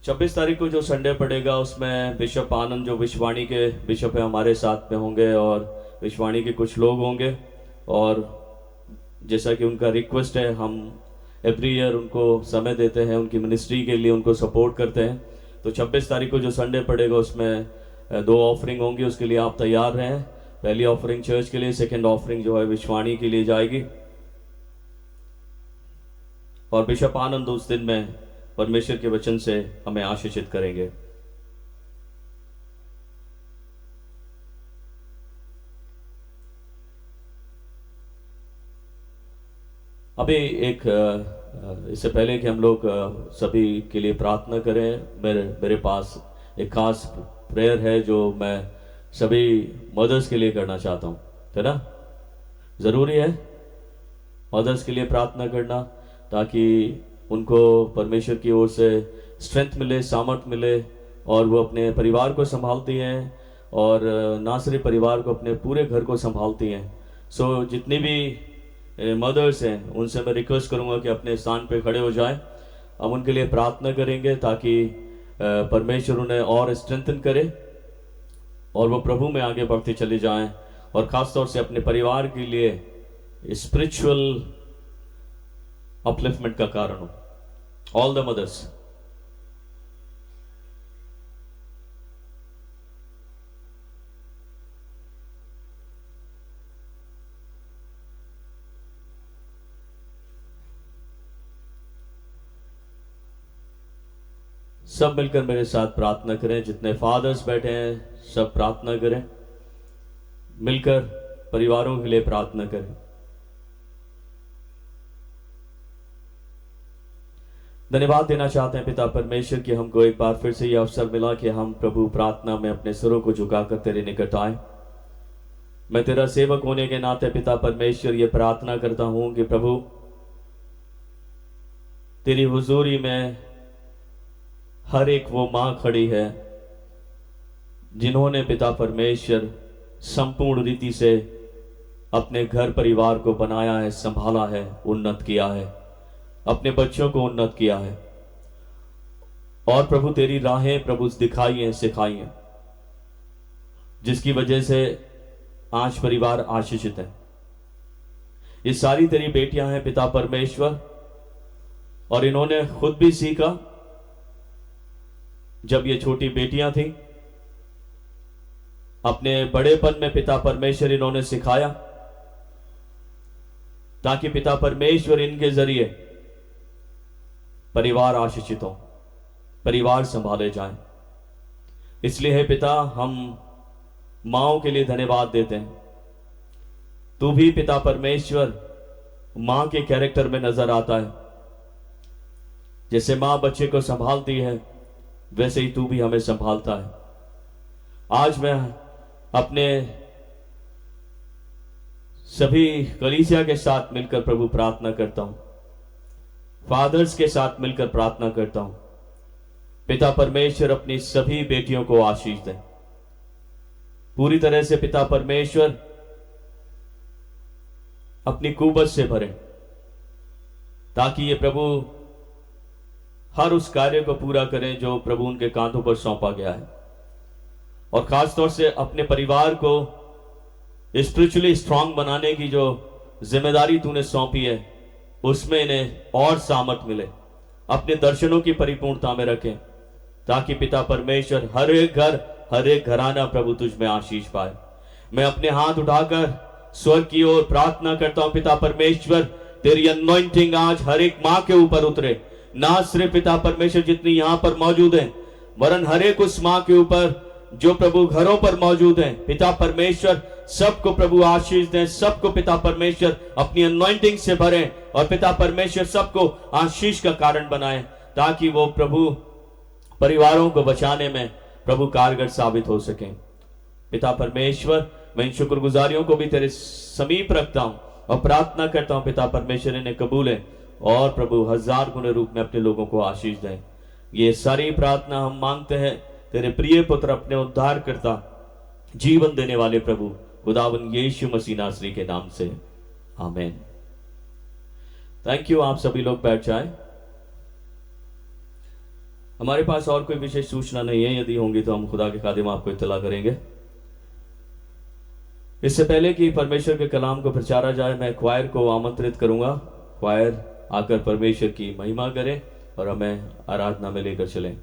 छब्बीस तारीख को जो संडे पड़ेगा उसमें बिशप आनंद जो विश्ववाणी के बिशप है हमारे साथ में होंगे और विश्ववाणी के कुछ लोग होंगे और जैसा कि उनका रिक्वेस्ट है, हम एवरी ईयर उनको समय देते हैं, उनकी मिनिस्ट्री के लिए उनको सपोर्ट करते हैं। तो 26 तारीख को जो संडे पड़ेगा उसमें 2 ऑफरिंग होंगी, उसके लिए आप तैयार रहें। पहली ऑफरिंग चर्च के लिए, सेकंड ऑफरिंग जो है विश्ववाणी के लिए जाएगी और बिशप आनंद उस दिन में परमेश्वर के वचन से हमें आशीषित करेंगे। अभी एक इससे पहले कि हम लोग सभी के लिए प्रार्थना करें, मेरे पास एक खास प्रेयर है जो मैं सभी मदर्स के लिए करना चाहता हूँ, है ना। ज़रूरी है मदर्स के लिए प्रार्थना करना ताकि उनको परमेश्वर की ओर से स्ट्रेंथ मिले, सामर्थ मिले और वो अपने परिवार को संभालती हैं और ना सिर्फ परिवार को, अपने पूरे घर को संभालती हैं। सो जितनी भी मदर्स हैं उनसे मैं रिक्वेस्ट करूंगा कि अपने स्थान पे खड़े हो जाएं। हम उनके लिए प्रार्थना करेंगे ताकि परमेश्वर उन्हें और स्ट्रेंथन करे और वो प्रभु में आगे बढ़ते चले जाएं और ख़ास तौर से अपने परिवार के लिए स्पिरिचुअल अपलिफ्टमेंट का कारण हो। All the mothers. सब मिलकर मेरे साथ प्रार्थना करें। जितने फादर्स बैठे हैं सब प्रार्थना करें, मिलकर परिवारों के लिए प्रार्थना करें। धन्यवाद देना चाहते हैं पिता परमेश्वर कि हमको एक बार फिर से यह अवसर मिला कि हम प्रभु प्रार्थना में अपने सिरों को झुकाकर तेरे निकट आए। मैं तेरा सेवक होने के नाते पिता परमेश्वर ये प्रार्थना करता हूं कि प्रभु तेरी हुजूरी में हर एक वो मां खड़ी है जिन्होंने पिता परमेश्वर संपूर्ण रीति से अपने घर परिवार को बनाया है, संभाला है, उन्नत किया है, अपने बच्चों को उन्नत किया है और प्रभु तेरी राहें प्रभु दिखाई हैं, सिखाई हैं, जिसकी वजह से आज परिवार आशीषित है। ये सारी तेरी बेटियां हैं पिता परमेश्वर और इन्होंने खुद भी सीखा जब ये छोटी बेटियां थीं, अपने बड़ेपन में पिता परमेश्वर इन्होंने सिखाया ताकि पिता परमेश्वर इनके जरिए परिवार आशीषित हो, परिवार संभाले जाएं। इसलिए है पिता हम माओं के लिए धन्यवाद देते हैं। तू भी पिता परमेश्वर मां के कैरेक्टर में नजर आता है। जैसे मां बच्चे को संभालती है वैसे ही तू भी हमें संभालता है। आज मैं अपने सभी कलीसिया के साथ मिलकर प्रभु प्रार्थना करता हूं, फादर्स के साथ मिलकर प्रार्थना करता हूं। पिता परमेश्वर अपनी सभी बेटियों को आशीष दें पूरी तरह से। पिता परमेश्वर अपनी कुवत से भरें, ताकि ये प्रभु हर उस कार्य को पूरा करें जो प्रभु उनके कांधों पर सौंपा गया है। और खासतौर से अपने परिवार को स्पिरिचुअली स्ट्रांग बनाने की जो जिम्मेदारी तूने सौंपी है, उसमें इन्हें और सामर्थ मिले, अपने दर्शनों की परिपूर्णता में रखें, ताकि पिता परमेश्वर हर एक घर, हर एक घराना प्रभु तुझ में आशीष पाए। मैं अपने हाथ उठाकर स्वर्ग की ओर प्रार्थना करता हूं, पिता परमेश्वर तेरी अनॉइंटिंग आज हर एक मां के ऊपर उतरे, ना सिर्फ पिता परमेश्वर जितनी यहां पर मौजूद हैं, वरन हर एक उस मां के ऊपर जो प्रभु घरों पर मौजूद हैं। पिता परमेश्वर सबको प्रभु आशीष दें, सबको पिता परमेश्वर अपनी अनॉइंटिंग से भरें, और पिता परमेश्वर सबको आशीष का कारण बनाएं, ताकि वो प्रभु परिवारों को बचाने में प्रभु कारगर साबित हो सकें। पिता परमेश्वर मैं इन शुक्रगुजारियों को भी तेरे समीप रखता हूं और प्रार्थना करता हूं, पिता परमेश्वर इन्हें कबूलें और प्रभु 1000 गुने रूप में अपने लोगों को आशीष दें। ये सारी प्रार्थना हम मांगते हैं तेरे प्रिय पुत्र, अपने उद्धार करता, जीवन देने वाले प्रभु खुदावन यीशु मसीह नासरी के नाम से, आमीन। Thank you. आप सभी लोग बैठ जाएं। हमारे पास और कोई विशेष सूचना नहीं है, यदि होंगी तो हम खुदा के खादिम आपको इत्तला करेंगे। इससे पहले कि परमेश्वर के कलाम को प्रचारा जाए, मैं क्वायर को आमंत्रित करूंगा। क्वायर आकर परमेश्वर की महिमा करें और हमें आराधना में लेकर चलें।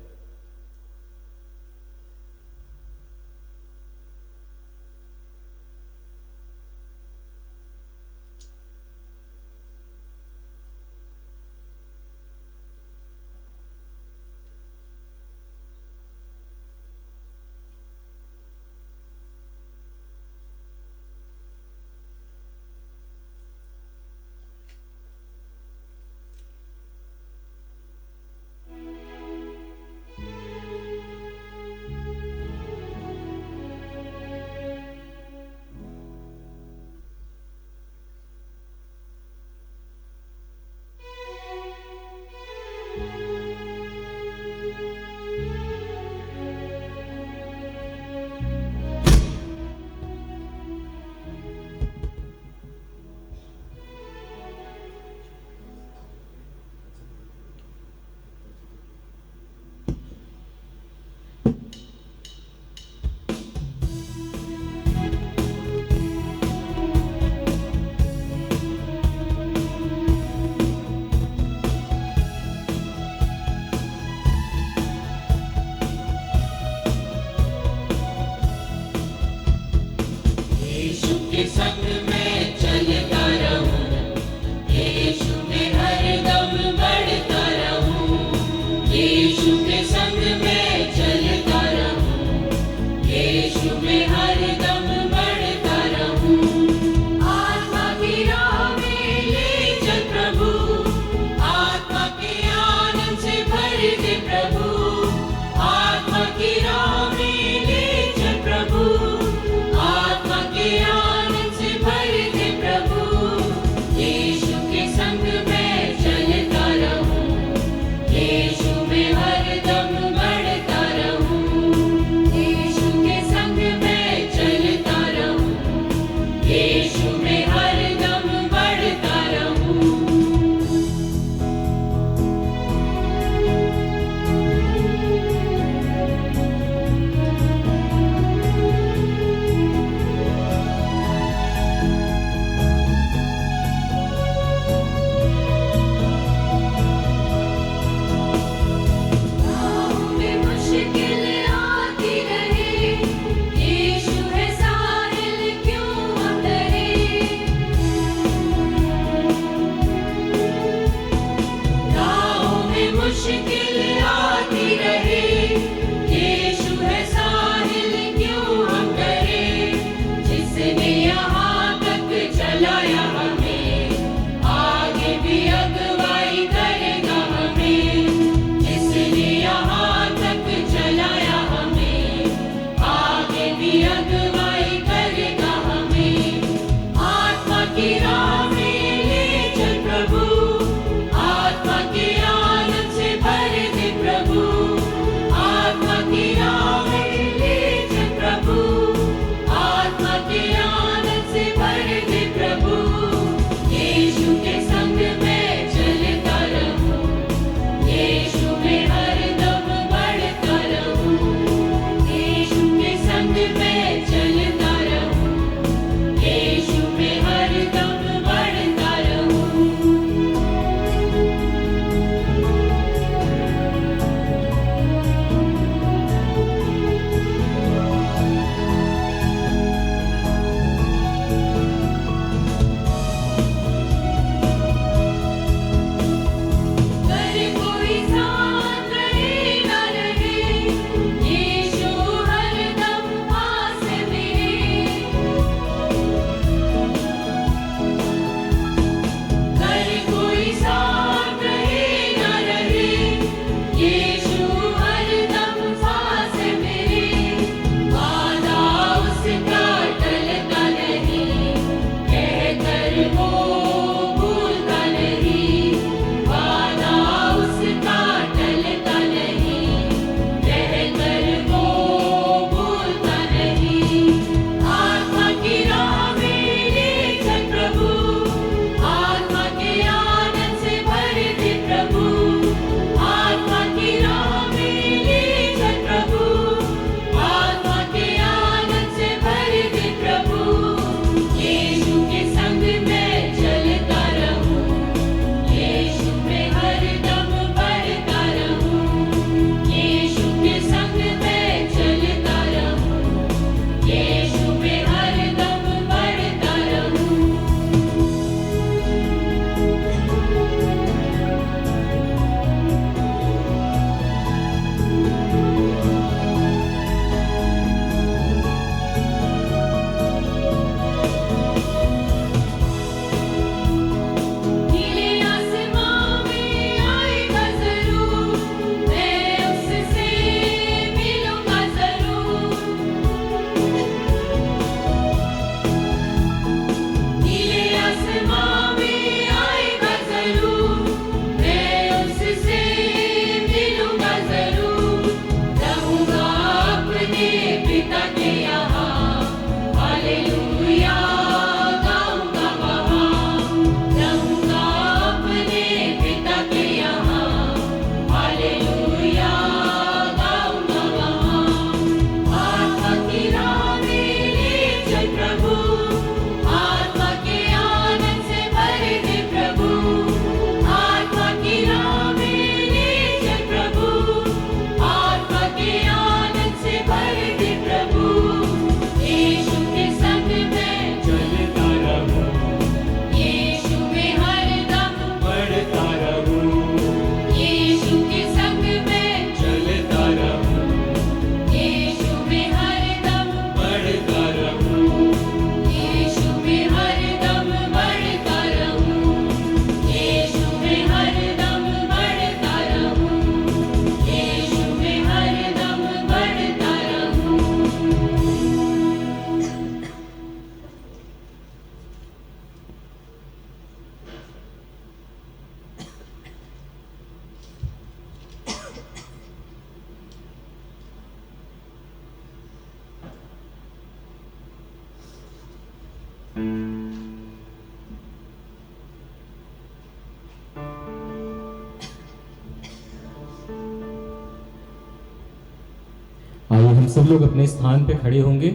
हम सब लोग अपने स्थान पे खड़े होंगे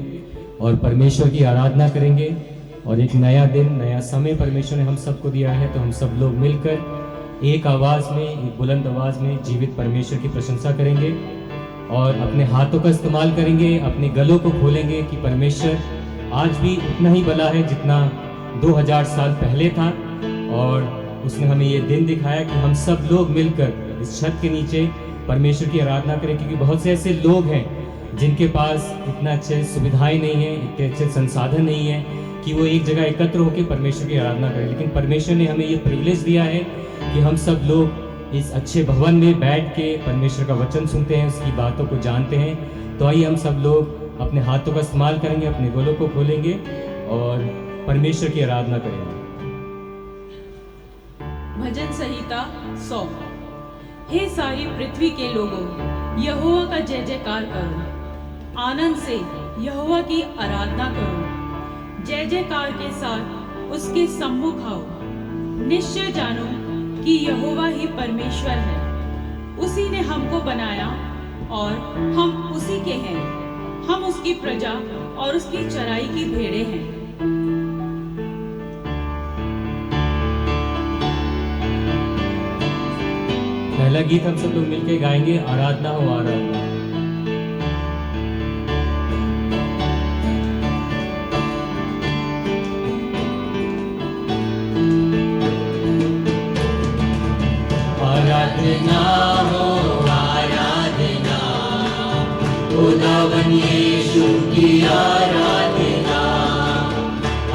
और परमेश्वर की आराधना करेंगे। और एक नया दिन, नया समय परमेश्वर ने हम सबको दिया है, तो हम सब लोग मिलकर एक आवाज़ में, एक बुलंद आवाज़ में जीवित परमेश्वर की प्रशंसा करेंगे और अपने हाथों का इस्तेमाल करेंगे, अपने गलों को खोलेंगे कि परमेश्वर आज भी उतना ही भला है जितना 2000 साल पहले था। और उसने हमें ये दिन दिखाया कि हम सब लोग मिलकर इस छत के नीचे परमेश्वर की आराधना करें, क्योंकि बहुत से ऐसे लोग हैं जिनके पास इतना अच्छे सुविधाएं नहीं है, इतने अच्छे संसाधन नहीं है कि वो एक जगह एकत्र होकर परमेश्वर की आराधना करें। लेकिन परमेश्वर ने हमें ये प्रिविलेज दिया है कि हम सब लोग इस अच्छे भवन में बैठ के परमेश्वर का वचन सुनते हैं, उसकी बातों को जानते हैं। तो आइए हम सब लोग अपने हाथों का इस्तेमाल करेंगे, अपने गलों को खोलेंगे और परमेश्वर की आराधना करेंगे। भजन संहिता 100। हे सारी पृथ्वी के लोगों, यहोवा का जय जयकार करो, आनंद से यहोवा की आराधना करो, जय जयकार के साथ उसके सम्मुख आओ। निश्चय जानो कि यहोवा ही परमेश्वर है, उसी ने हमको बनाया और हम उसी के हैं। हम उसकी प्रजा और उसकी चराई की भेड़ें हैं। पहला गीत हम सब लोग मिलके गाएंगे, आराधना हो आराधना। आराधना हो आराधना, खुदावन यीशु की आराधना।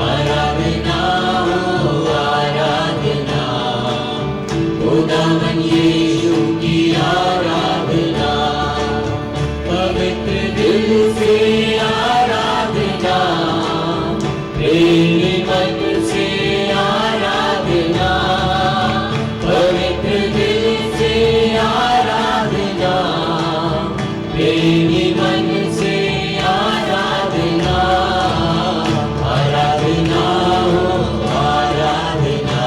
आराधना हो आराधना, खुदावन यीशु की आराधना। पवित्र दिल से आराधना, प्रेमी मन से आराधना। पवित्र दिल से आराधना, प्रेमी मन से आराधना। आराधना हो आराधना,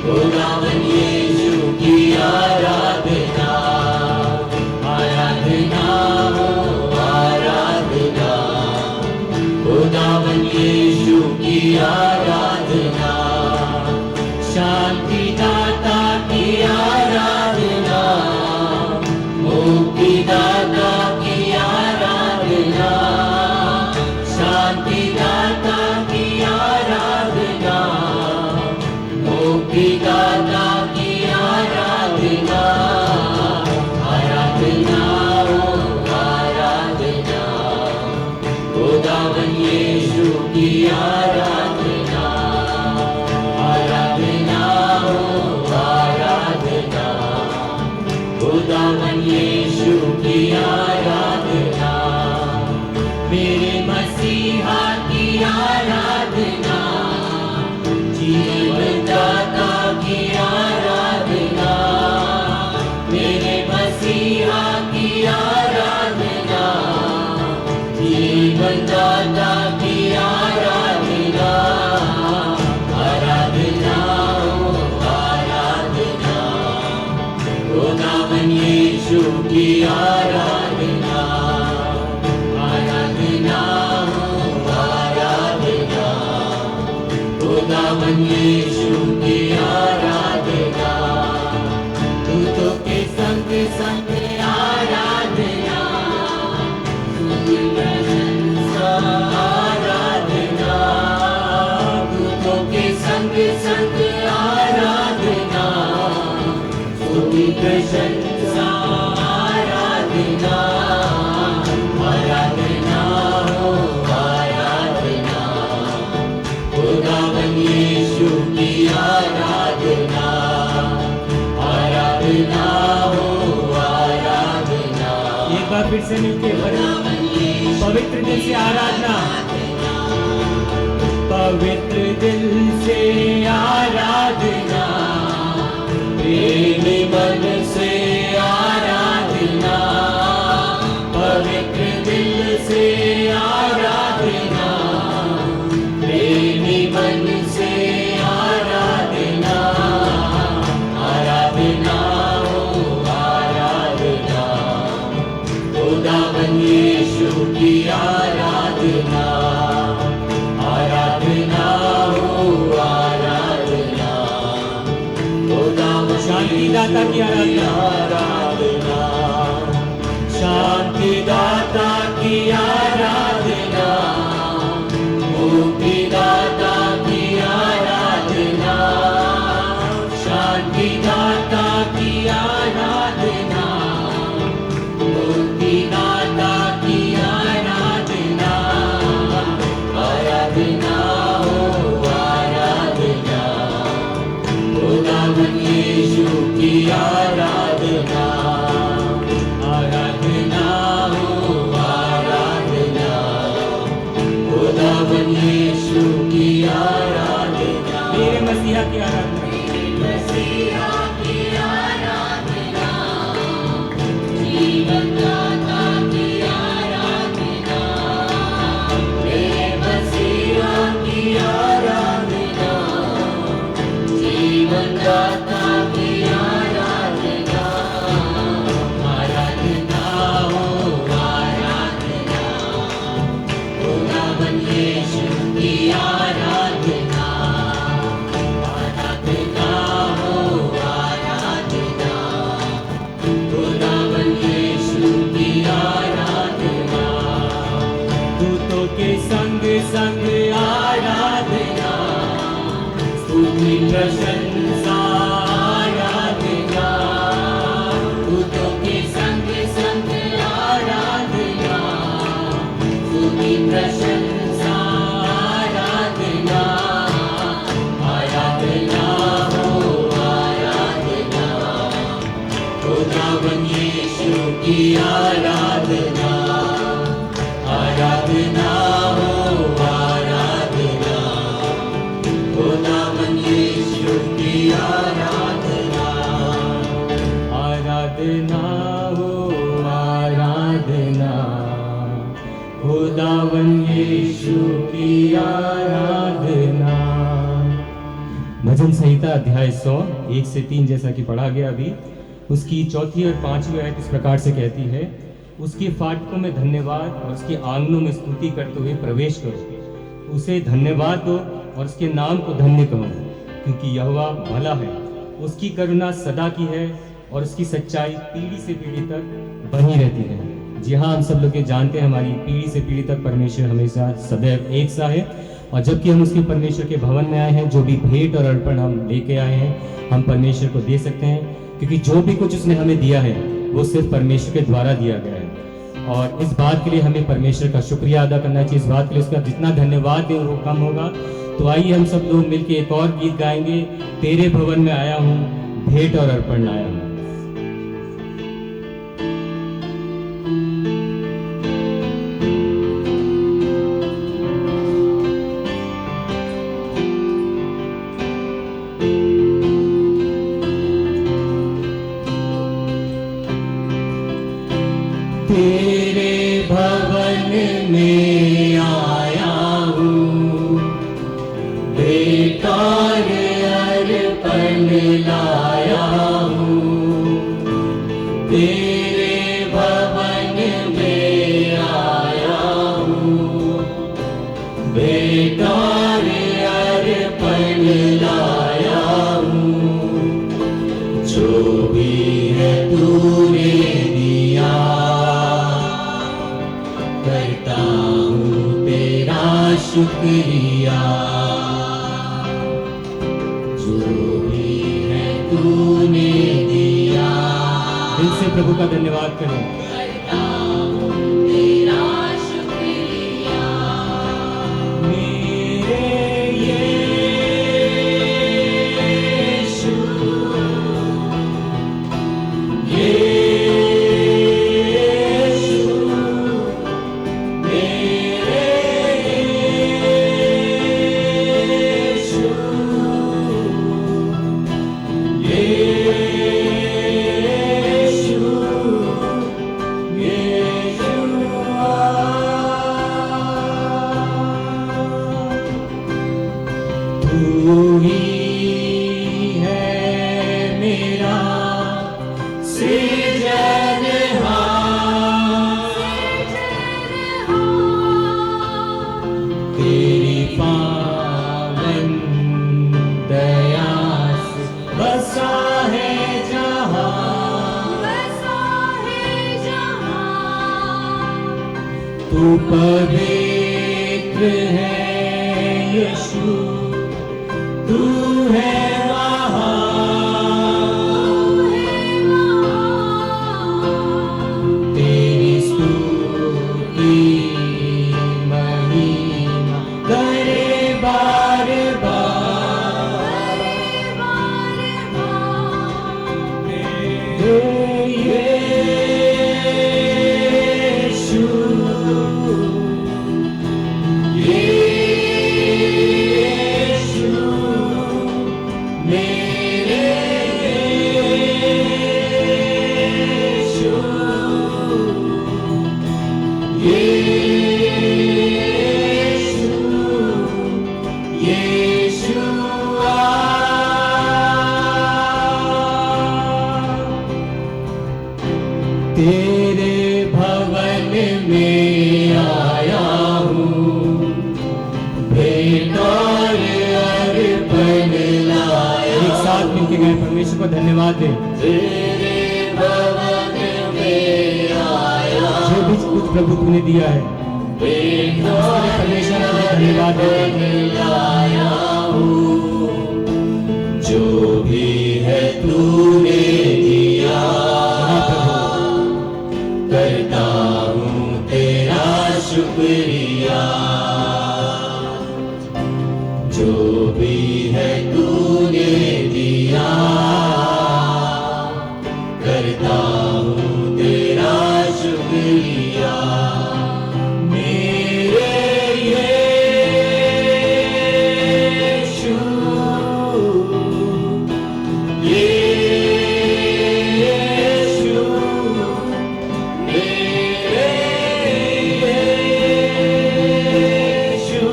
खुदावन यीशु की आराधना। आराधना हो आराधना, खुदावन यीशु की आराधना। शांति दाता की आराधना, मुक्ति दाता की आराधना। शांति दाता की आराधना, मुक्ति दाता की आराधना। आराधना हो आराधना, खुदावन यीशु की आराधना। आराधना हो आराधना, खुदावन यीशु की आराधना। मेरे मसीहा की आराधना, जीवन दाता की आराधना। मेरे मसीहा की आराधना, जीवन दाता की आराधना। आराधना हो आराधना, खुदावन यीशु की आराधना। आराधना हो आराधना, खुदावन यीशु की आराधना। दूतों के संग संग आराधना, स्तुति प्रशंसा आराधना। दूतों के संग संग आराधना, स्तुति प्रशंसा आराधना। आराधना हो आराधना, खुदावन यीशु की आराधना। आराधना हो आराधना। एक बार फिर से मिलके पवित्र दिल से आराधना। पवित्र दिल से आराधना, प्रेमी मन से आराधना। पवित्र दिल से आराधना, प्रेमी मन से आराधना। आराधना हो आराधना, खुदावन दाता की आराधना, शांति दाता की आराधना, मुक्ति दाता की आराधना, शांति दाता की आराधना, मुक्ति दाता की आराधना, आराधना हो आराधना, खुदावन यीशु की आराधना, आराधना हो आराधना, खुदावन यीशु की आराधना, मेरे मसीहा की आराधना, मसीहा की आराधना, जीवन दाता की आराधना, मेरे मसीहा की आराधना, जीवन दाता की आराधना, आराधना हो आराधना, खुदावन यीशु की आराधना, आराधना हो आराधना, खुदावन यीशु की आराधना, दूतों के संग संग आराधना, स्तुति प्रशंसा आराधना, दूतों के संग संग आराधना, स्तुति प्रशंसा आराधना, आराधना हो आराधना, खुदावन यीशु की आराधना, आराधना हो आराधना, खुदावन यीशु की आराधना, आराधना हो आराधना, खुदावन यीशु की आराधना। भजन संहिता अध्याय 100 1 से 3 जैसा कि पढ़ा गया अभी, उसकी चौथी और पांचवी आयत इस प्रकार से कहती है, उसके फाटकों में धन्यवाद और उसके आंगनों में स्तुति करते हुए प्रवेश करो, उसे धन्यवाद दो और उसके नाम को धन्य कहो, क्योंकि यहोवा भला है, उसकी करुणा सदा की है और उसकी सच्चाई पीढ़ी से पीढ़ी तक बनी रहती है। जी हाँ, हम सब लोग ये जानते हैं, हमारी पीढ़ी से पीढ़ी तक परमेश्वर हमेशा सदैव एक सा है, और जबकि हम उसके परमेश्वर के भवन में आए हैं, जो भी भेंट और अर्पण हम लेके आए हैं, हम परमेश्वर को दे सकते हैं, क्योंकि जो भी कुछ उसने हमें दिया है वो सिर्फ परमेश्वर के द्वारा दिया गया है। और इस बात के लिए हमें परमेश्वर का शुक्रिया अदा करना चाहिए, इस बात के लिए उसका जितना धन्यवाद दें वो कम होगा। तो आइए हम सब लोग मिलके एक और गीत गाएंगे, तेरे भवन में आया हूँ, भेंट और अर्पण लाया हूँ। तेरे भवन में आया हूँ, भेंट और अर्पण लाया हूँ, तेरे भवन में आया हूँ, भेंट और अर्पण लाया हूँ, जो भी है तूने दिया करता हूँ तेरा शुक्रिया, जो भी है तूने दिया। दिल से प्रभु का धन्यवाद करें। करता हूँ तेरा शुक्रिया, मेरे यीशु, तू ही है मेरा सृजनहार, तेरी पावन दया से बसा है जहां। तू पवित्र है यीशु, तू है महान, तेरी स्तुति महिमा करे बार बार, हे यीशु, यीशु मेरे यीशु, यीशु, यीशुआ, तेरे भवन में आया हूँ, भेंट और अर्पण लाया। एक साथ मिलके गए परमेश्वर को धन्यवाद दे। तेरे भवन में आया, जो भी कुछ प्रभु तूने दिया है परमेश्वर को धन्यवाद लाया हूँ, जो भी है तूने दिया करता हूँ तेरा शुक्रिया, जो भी है तूने दिया करता हूँ तेरा शुक्रिया, मेरे यीशु, यीशु मेरे यीशु,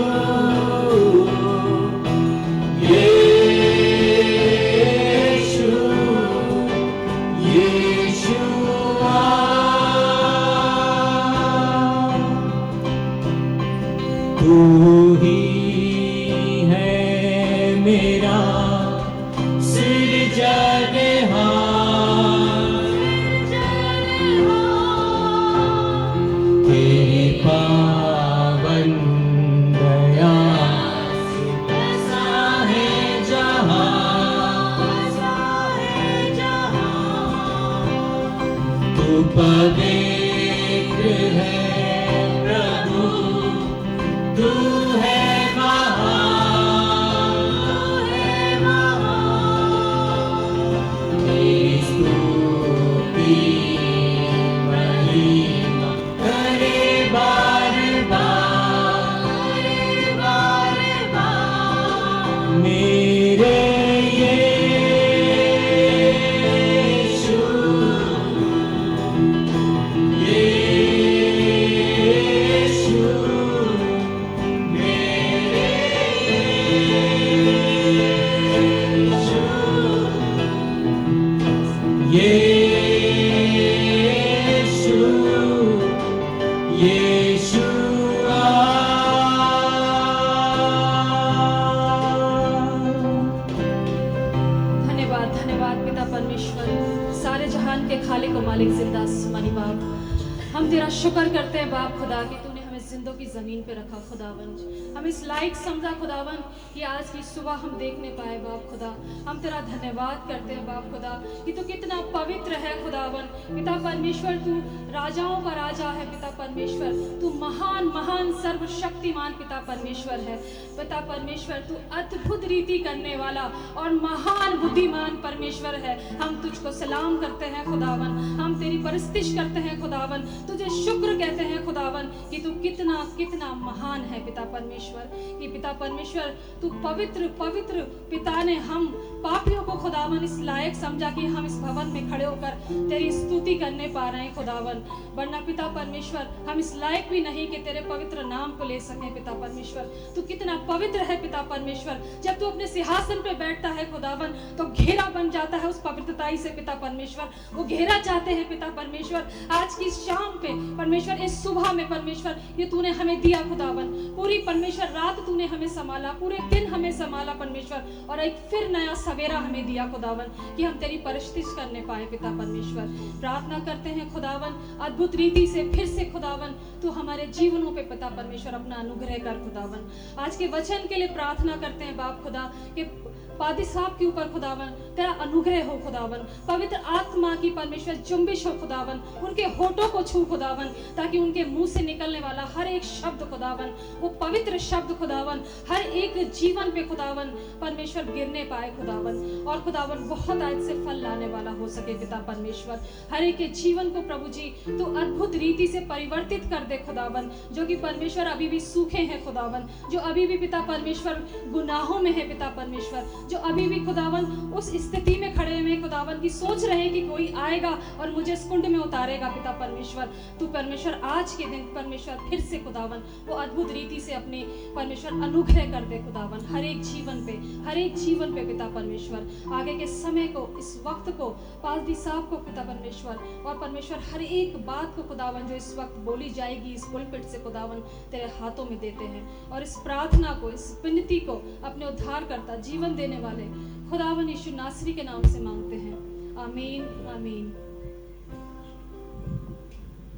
यीशु, यीशुआ, तू ही है मेरा सृजनहार, तेरी पावन दया बसा है जहाँ, तू पवित्र है प्रभु, तू है महान, तेरी स्तुति महिमा करे बार बार, मेरे यीशु, यीशु मेरे यीशु, यीशु, यीशुआ, धन्यवाद धन्यवाद पिता परमेश्वर, सारे जहान के खालिक और मालिक जिंदा आसमानी बाप, हम तेरा शुक्र करते हैं बाप खुदा कि तूने हमें जिंदों की जमीन पे रखा खुदावन, हम इस लायक समझा खुदावन कि आज की सुबह हम देखने पाए बाप खुदा, हम तेरा धन्यवाद करते हैं बाप खुदा कि तू कितना पवित्र है खुदावन, पिता परमेश्वर तू राजाओं का राजा है पिता परमेश्वर, तू महान महान सर्वशक्तिमान पिता परमेश्वर है, पिता परमेश्वर तू अद्भुत रीति करने वाला और महान बुद्धिमान परमेश्वर है, हम तुझको सलाम करते हैं खुदावन, हम तेरी परस्तिश करते हैं खुदावन, तुझे शुक्र कहते हैं खुदावन कि तू कितना कितना महान है पिता परमेश्वर, कि पिता परमेश्वर तू पवित्र पवित्र पिता ने हम पापियों को खुदावन इस लायक समझा कि हम इस भवन में खड़े होकर तेरी स्तुति करने पा रहे हैं खुदावन, वरना पिता परमेश्वर हम इस लायक भी नहीं कि तेरे पवित्र नाम को ले सकें पिता परमेश्वर, तू कितना पवित्र है पिता परमेश्वर, जब तू अपने सिंहासन पे बैठता है खुदावन तो घेरा बन जाता है उस पवित्रताई से पिता परमेश्वर, वो घेरा चाहते हैं पिता परमेश्वर आज की शाम पे परमेश्वर, इस सुबह में परमेश्वर ये तूने हमें दिया खुदावन। पूरी परमेश्वर रात तूने हमें संभाला, पूरे दिन हमें संभाला परमेश्वर, और एक फिर नया सवेरा हमें दिया खुदावन कि हम तेरी परस्तिश करने पाए पिता परमेश्वर। प्रार्थना करते हैं खुदावन, अद्भुत रीति से फिर से खुदावन तू हमारे जीवनों पे पिता परमेश्वर अपना अनुग्रह कर खुदावन। आज के वचन के लिए प्रार्थना करते हैं बाप खुदा कि पादी साहब के ऊपर खुदावन तेरा अनुग्रह हो खुदावन, पवित्र आत्मा की परमेश्वर जुम्बिश हो खुदावन, उनके होठों को छू खुदावन, ताकि उनके मुंह से निकलने वाला हर एक शब्द खुदावन, वो पवित्र शब्द खुदावन हर एक जीवन पे खुदावन परमेश्वर गिरने पाए खुदावन, और खुदावन बहुत आज से फल लाने वाला हो सके पिता परमेश्वर। हर एक के जीवन को प्रभु जी तो अद्भुत रीति से परिवर्तित कर दे खुदावन, जो कि परमेश्वर अभी भी सूखे हैं खुदावन, जो अभी भी पिता परमेश्वर गुनाहों में है पिता परमेश्वर, जो अभी भी खुदावन उस स्थिति में खड़े हुए खुदावन की सोच रहे कि कोई आएगा और मुझे इस कुंड में उतारेगा पिता परमेश्वर। तू परमेश्वर आज के दिन परमेश्वर फिर से खुदावन वो अद्भुत रीति से अपने परमेश्वर अनुग्रह कर दे खुदावन हर एक जीवन पे पिता परमेश्वर। आगे के समय को, इस वक्त को पादी साहब को पिता परमेश्वर, और परमेश्वर हर एक बात को खुदावन जो इस वक्त बोली जाएगी इस पुलपिट से खुदावन तेरे हाथों में देते हैं, और इस प्रार्थना को, इस विनती को अपने उद्धार करता जीवन देने वाले खुदावन यीशु नासरी के नाम से मांगते हैं, आमीन आमीन।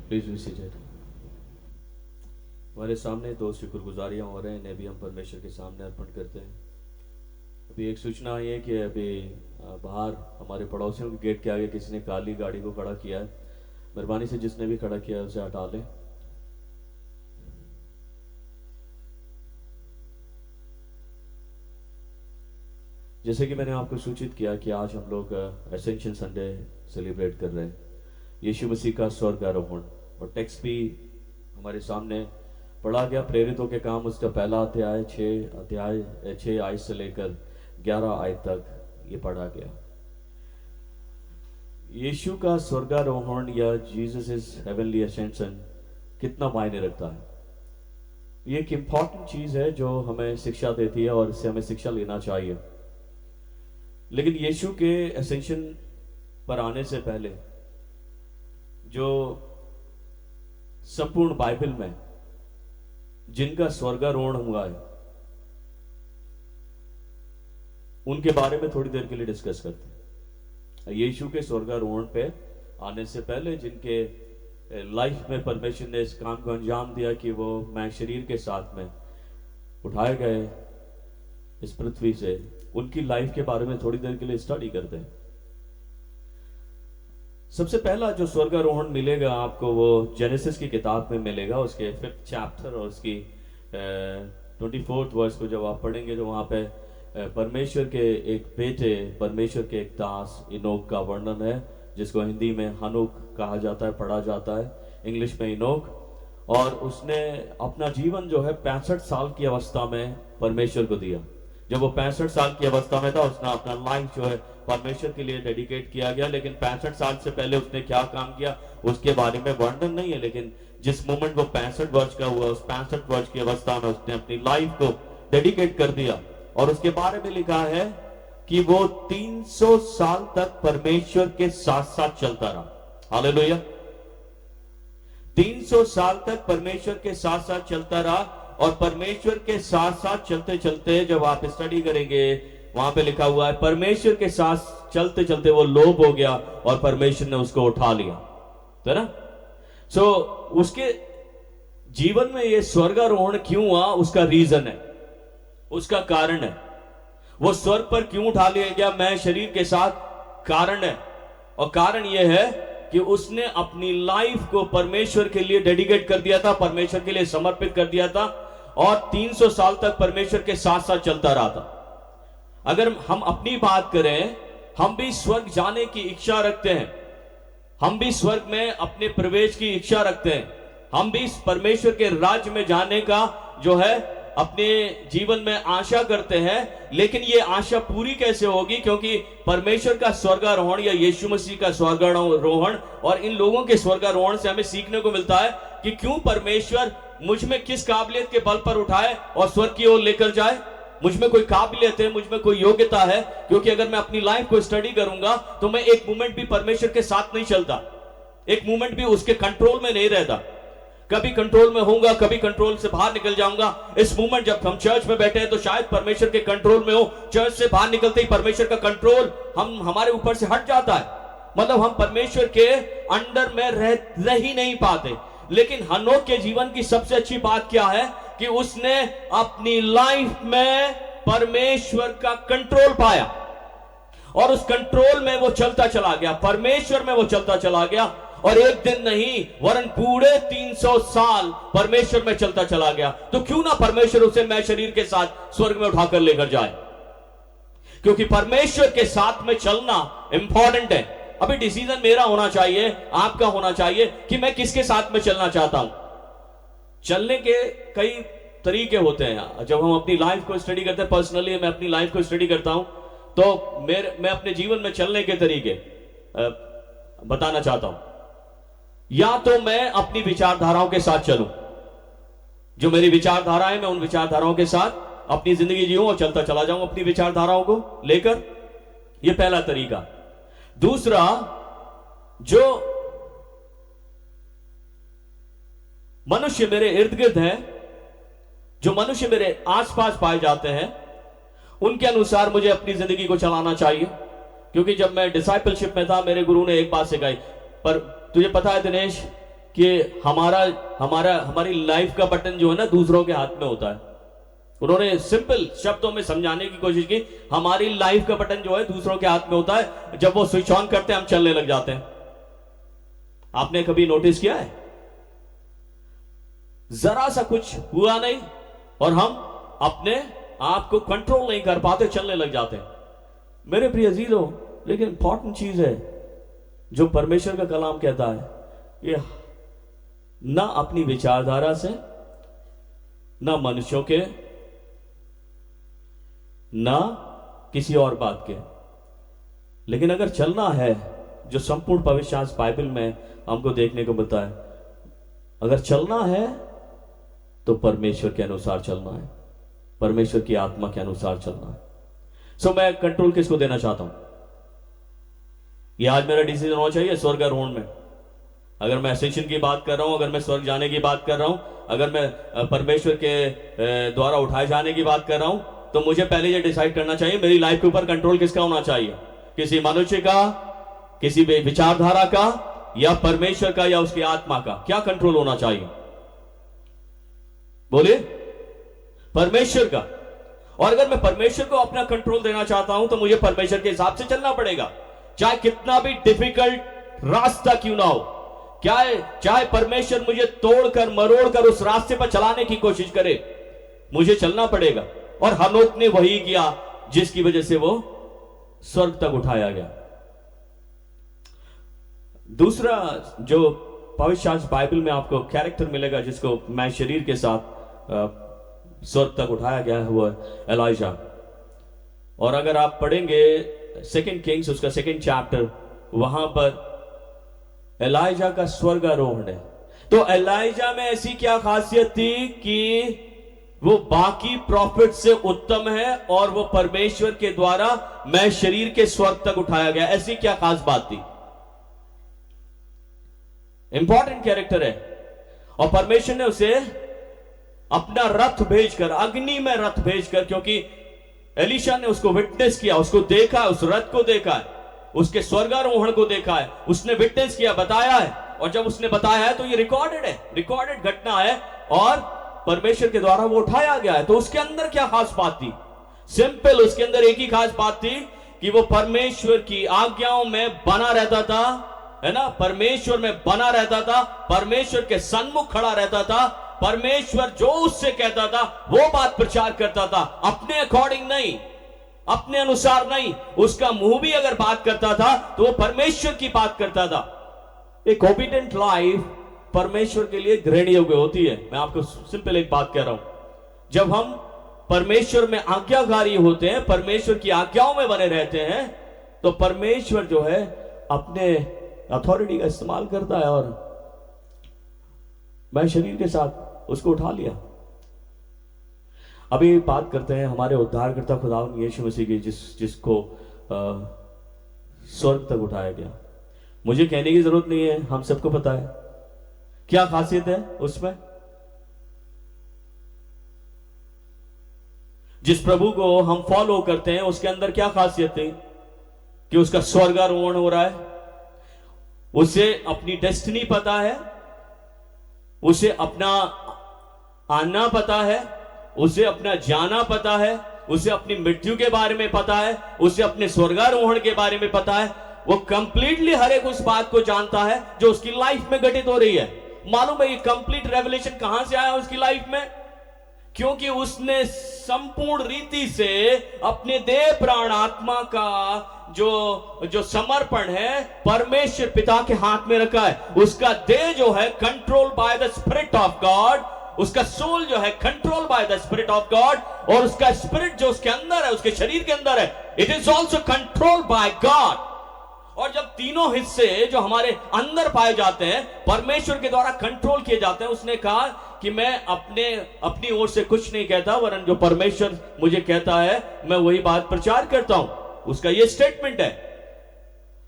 Please be seated. हमारे सामने दो शुक्रगुजारियां हो रहे हैं, इन्हें भी हम परमेश्वर के सामने अर्पण करते हैं। अभी एक सूचना आई है कि अभी बाहर हमारे पड़ोसियों के गेट के आगे किसी ने काली गाड़ी को खड़ा किया है। मेहरबानी से जिसने भी खड़ा किया है उसे हटा लें। जैसे कि मैंने आपको सूचित किया कि आज हम लोग एसेंशियल संडे सेलिब्रेट कर रहे हैं, यीशु मसीह का स्वर्गारोहण, और टेक्स्ट भी हमारे सामने पढ़ा गया। प्रेरितों के काम उसका पहला अध्याय 6 आयत से लेकर 11 आयत तक ये पढ़ा गया। यीशु का स्वर्गारोहण या जीसस इज हेवनली असेंशन कितना मायने रखता है, ये एक इंपॉर्टेंट चीज है जो हमें शिक्षा देती है और इससे हमें शिक्षा लेना चाहिए। लेकिन यीशु के असेंशन पर आने से पहले जो संपूर्ण बाइबल में जिनका स्वर्गारोहण हुआ है उनके बारे में थोड़ी देर के लिए डिस्कस करते हैं। यीशु के स्वर्गारोहण पे आने से पहले जिनके लाइफ में परमेश्वर ने इस काम को अंजाम दिया कि वो मैं शरीर के साथ में उठाए गए इस पृथ्वी से, उनकी लाइफ के बारे में थोड़ी देर के लिए स्टडी करते हैं। सबसे पहला जो स्वर्गारोहण मिलेगा आपको वो जेनेसिस की किताब में मिलेगा, उसके 5th चैप्टर और उसकी 24th वर्स को जब आप पढ़ेंगे तो वहां पे परमेश्वर के एक बेटे, परमेश्वर के एक दास इनोक का वर्णन है, जिसको हिंदी में हनुक कहा जाता है, पढ़ा जाता है, इंग्लिश में इनोक। और उसने अपना जीवन जो है 65 साल की अवस्था में परमेश्वर को दिया। जब वो 65 साल की अवस्था में था उसने अपना लाइफ जो है परमेश्वर के लिए डेडिकेट किया गया। लेकिन 65 साल से पहले उसने क्या काम किया उसके बारे में वर्णन नहीं है, लेकिन जिस मोमेंट वो 65 वर्ष का हुआ उस 65 वर्ष की अवस्था में उसने अपनी लाइफ को डेडिकेट कर दिया। और उसके बारे में लिखा है कि वो 300 साल तक परमेश्वर के साथ साथ चलता रहा। हालेलुया। 300 साल तक परमेश्वर के साथ साथ चलता रहा। और परमेश्वर के साथ साथ चलते चलते जब आप स्टडी करेंगे वहां पे लिखा हुआ है परमेश्वर के साथ चलते चलते वो लोभ हो गया और परमेश्वर ने उसको उठा लिया, है ना। सो उसके जीवन में ये स्वर्गारोहण क्यों हुआ उसका रीजन है, उसका कारण है। वो स्वर्ग पर क्यों उठा लिया गया मैं शरीर के साथ, कारण है। और कारण यह है कि उसने अपनी लाइफ को परमेश्वर के लिए डेडिकेट कर दिया था, परमेश्वर के लिए समर्पित कर दिया था और 300 साल तक परमेश्वर के साथ साथ चलता रहा था। अगर हम अपनी बात करें, हम भी स्वर्ग जाने की इच्छा रखते हैं, हम भी स्वर्ग में अपने प्रवेश की इच्छा रखते हैं, हम भी परमेश्वर के राज्य में जाने का जो है अपने जीवन में आशा करते हैं। लेकिन ये आशा पूरी कैसे होगी, क्योंकि परमेश्वर का स्वर्गारोहण या यीशु मसीह का स्वर्गारोहण और इन लोगों के स्वर्गारोहण से हमें सीखने को मिलता है कि क्यों परमेश्वर मुझ में किस काबिलियत के बल पर उठाए और स्वर्ग की ओर लेकर जाए। मुझ में कोई काबिलियत है, मुझ में कोई योग्यता है, क्योंकि अगर मैं अपनी लाइफ को स्टडी करूंगा तो मैं एक मोमेंट भी परमेश्वर के साथ नहीं चलता, एक मोमेंट भी उसके कंट्रोल में नहीं रहता। कभी कंट्रोल में होऊंगा, कभी कंट्रोल से बाहर निकल जाऊंगा। इस मोमेंट जब हम चर्च में बैठे हैं तो शायद परमेश्वर के कंट्रोल में हो, चर्च से बाहर निकलते ही परमेश्वर का कंट्रोल हमारे ऊपर से हट जाता है, मतलब हम परमेश्वर के अंडर में रह ही नहीं पाते। लेकिन हनोक के जीवन की सबसे अच्छी बात क्या है कि उसने अपनी लाइफ में परमेश्वर का कंट्रोल पाया और उस कंट्रोल में वो चलता चला गया, परमेश्वर में वो चलता चला गया, और एक दिन नहीं वरन पूरे 300 साल परमेश्वर में चलता चला गया। तो क्यों ना परमेश्वर उसे मैं शरीर के साथ स्वर्ग में उठाकर लेकर जाए, क्योंकि परमेश्वर के साथ में चलना इंपॉर्टेंट है। अभी डिसीजन मेरा होना चाहिए, आपका होना चाहिए कि मैं किसके साथ में चलना चाहता हूं। चलने के कई तरीके होते हैं। जब हम अपनी लाइफ को स्टडी करते हैं, पर्सनली मैं अपनी लाइफ को स्टडी करता हूं, तो मैं अपने जीवन में चलने के तरीके बताना चाहता हूं। या तो मैं अपनी विचारधाराओं के साथ चलूं, जो मेरी विचारधारा है मैं उन विचारधाराओं के साथ अपनी जिंदगी जीऊं और चलता चला जाऊं अपनी विचारधाराओं को लेकर। यह पहला तरीका। दूसरा, जो मनुष्य मेरे इर्द गिर्द है, जो मनुष्य मेरे आसपास पाए जाते हैं, उनके अनुसार मुझे अपनी जिंदगी को चलाना चाहिए। क्योंकि जब मैं डिसाइपलशिप में था, मेरे गुरु ने एक बात सिखाई, पर तुझे पता है दिनेश कि हमारी लाइफ का बटन जो है ना दूसरों के हाथ में होता है। उन्होंने सिंपल शब्दों में समझाने की कोशिश की, हमारी लाइफ का बटन जो है दूसरों के हाथ में होता है, जब वो स्विच ऑन करते हैं हम चलने लग जाते हैं। आपने कभी नोटिस किया है? जरा सा कुछ हुआ नहीं और हम अपने आप को कंट्रोल नहीं कर पाते, चलने लग जाते हैं। मेरे प्रिय अजीजों, लेकिन इंपॉर्टेंट चीज है जो परमेश्वर का कलाम कहता है, ये ना अपनी विचारधारा से, ना मनुष्यों के, ना किसी और बात के, लेकिन अगर चलना है, जो संपूर्ण पवित्र शास्त्र बाइबल में हमको देखने को मिलता है, अगर चलना है तो परमेश्वर के अनुसार चलना है, परमेश्वर की आत्मा के अनुसार चलना है। सो मैं कंट्रोल किसको देना चाहता हूं? ये आज मेरा डिसीजन होना चाहिए स्वर्गारोहण में। अगर मैं असेंशन की बात कर रहा हूं, अगर मैं स्वर्ग जाने की बात कर रहा हूं, अगर मैं परमेश्वर के द्वारा उठाए जाने की बात कर रहा हूं, तो मुझे पहले ये डिसाइड करना चाहिए मेरी लाइफ के ऊपर कंट्रोल किसका होना चाहिए, किसी मनुष्य का, किसी विचारधारा का, या परमेश्वर का, या उसकी आत्मा का। क्या कंट्रोल होना चाहिए? बोलिए, परमेश्वर का। और अगर मैं परमेश्वर को अपना कंट्रोल देना चाहता हूं तो मुझे परमेश्वर के हिसाब से चलना पड़ेगा, चाहे कितना भी डिफिकल्ट रास्ता क्यों ना हो, चाहे परमेश्वर मुझे तोड़कर मरोड़कर उस रास्ते पर चलाने की कोशिश करे, मुझे चलना पड़ेगा। और हनोक ने वही किया जिसकी वजह से वो स्वर्ग तक उठाया गया। दूसरा जो पवित्र शास्त्र बाइबल में आपको कैरेक्टर मिलेगा जिसको मैं शरीर के साथ स्वर्ग तक उठाया गया है, वो एलाइजा। और अगर आप पढ़ेंगे 2 किंग्स उसका 2nd चैप्टर, वहां पर एलाइजा का स्वर्गारोहण है। तो एलाइजा में ऐसी क्या खासियत थी कि वो बाकी प्रॉफिट से उत्तम है और वो परमेश्वर के द्वारा मैं शरीर के स्वर्ग तक उठाया गया, ऐसी क्या खास बात थी? इंपॉर्टेंट कैरेक्टर है। और परमेश्वर ने उसे अपना रथ भेजकर, अग्नि में रथ भेजकर, क्योंकि एलीशा ने उसको विटनेस किया, उसको देखा, उस रथ को देखा है, उसके स्वर्गारोहण को देखा है, उसने विटनेस किया, बताया है। और जब उसने बताया है तो ये रिकॉर्डेड है, रिकॉर्डेड घटना है, और परमेश्वर के द्वारा वो उठाया गया है। तो उसके अंदर क्या खास बात थी? सिंपल, उसके अंदर एक ही खास बात थी कि वो परमेश्वर की आज्ञाओं में बना रहता था, है ना, परमेश्वर में बना रहता था, परमेश्वर के सन्मुख खड़ा रहता था, परमेश्वर जो उससे कहता था वो बात प्रचार करता था, अपने अकॉर्डिंग नहीं, अपने अनुसार नहीं। उसका मुंह भी अगर बात करता था तो वो परमेश्वर की बात करता था। एक ओबीडिएंट लाइफ परमेश्वर के लिए ग्रहण योग्य होती है। मैं आपको सिंपल एक बात कह रहा हूं, जब हम परमेश्वर में आज्ञाकारी होते हैं, परमेश्वर की आज्ञाओं में बने रहते हैं, तो परमेश्वर जो है अपने अथॉरिटी का इस्तेमाल करता है, और मैं शरीर के साथ उसको उठा लिया। अभी बात करते हैं हमारे उद्धारकर्ता खुदावंद यीशु मसीह की, जिसको स्वर्ग तक उठाया गया। मुझे कहने की जरूरत नहीं है, हम सबको पता है क्या खासियत है उसमें? जिस प्रभु को हम फॉलो करते हैं उसके अंदर क्या खासियत है कि उसका स्वर्गारोहण हो रहा है, उसे अपनी डेस्टिनी पता है, उसे अपना आना पता है, उसे अपना जाना पता है, उसे अपनी मृत्यु के बारे में पता है, उसे अपने स्वर्गारोहण के बारे में पता है। वो कंप्लीटली हर एक उस बात को जानता है जो उसकी लाइफ में घटित हो रही है। मालूम है ये कंप्लीट रेवलेशन कहां से आया उसकी लाइफ में? क्योंकि उसने संपूर्ण रीति से अपने देह प्राण आत्मा का जो समर्पण है परमेश्वर पिता के हाथ में रखा है। उसका देह जो है control by the spirit of God, उसका सोल जो है control by the spirit of God, और उसका स्पिरिट जो उसके अंदर है, उसके शरीर के अंदर है, it is also control by God. और जब तीनों हिस्से जो हमारे अंदर पाए जाते हैं परमेश्वर के द्वारा कंट्रोल किए जाते हैं, उसने कहा कि मैं अपनी ओर से कुछ नहीं कहता, वरन जो परमेश्वर मुझे कहता है मैं वही बात प्रचार करता हूं। उसका यह स्टेटमेंट है,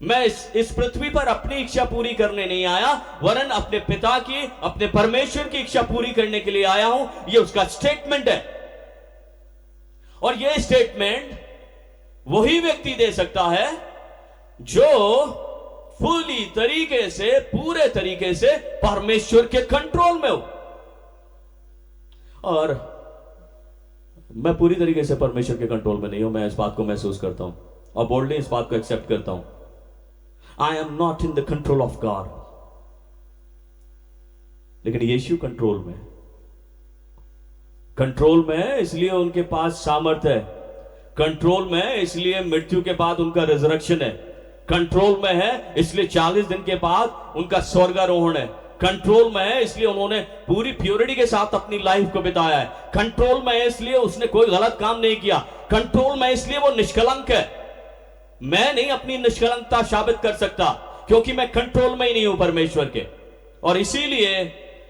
मैं इस पृथ्वी पर अपनी इच्छा पूरी करने नहीं आया, वरन अपने पिता की, अपने परमेश्वर की इच्छा पूरी करने के लिए आया हूं। यह उसका स्टेटमेंट है। और यह स्टेटमेंट वही व्यक्ति दे सकता है जो फुली तरीके से, पूरे तरीके से परमेश्वर के कंट्रोल में हो। और मैं पूरी तरीके से परमेश्वर के कंट्रोल में नहीं हूं, मैं इस बात को महसूस करता हूं और बोल्डली इस बात को एक्सेप्ट करता हूं। I am not in the control of God, लेकिन यीशु कंट्रोल में है, इसलिए उनके पास सामर्थ्य है। कंट्रोल में है, इसलिए मृत्यु के बाद उनका रिजरेक्शन है। कंट्रोल में है, इसलिए 40 दिन के बाद उनका स्वर्गारोहण है। कंट्रोल में है, इसलिए उन्होंने पूरी प्योरिटी के साथ अपनी लाइफ को बिताया है। कंट्रोल में है, इसलिए उसने कोई गलत काम नहीं किया। कंट्रोल में, इसलिए वो निष्कलंक है। मैं नहीं अपनी निष्कलंकता साबित कर सकता, क्योंकि मैं कंट्रोल में ही नहीं हूं परमेश्वर के। और इसीलिए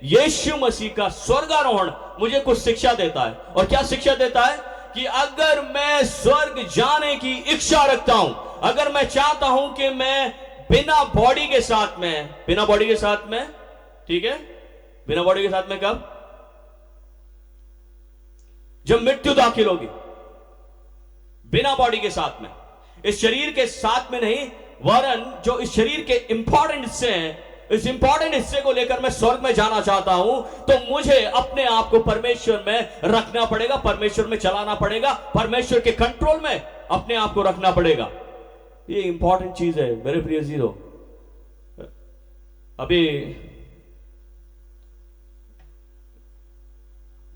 यीशु मसीह का स्वर्गारोहण मुझे कुछ शिक्षा देता है। और क्या शिक्षा देता है? कि अगर मैं स्वर्ग जाने की इच्छा रखता हूं, अगर मैं चाहता हूं कि मैं बिना बॉडी के साथ में, ठीक है, बिना बॉडी के साथ में कब? जब मृत्यु दाखिल होगी, बिना बॉडी के साथ में, इस शरीर के साथ में नहीं, वरन जो इस शरीर के इंपॉर्टेंट हिस्से हैं, इस इंपॉर्टेंट हिस्से को लेकर मैं स्वर्ग में जाना चाहता हूं, तो मुझे अपने आप को परमेश्वर में रखना पड़ेगा, परमेश्वर में चलाना पड़ेगा, परमेश्वर के कंट्रोल में अपने आप को रखना पड़ेगा। ये इंपॉर्टेंट चीज है मेरे प्रिय जीरो। अभी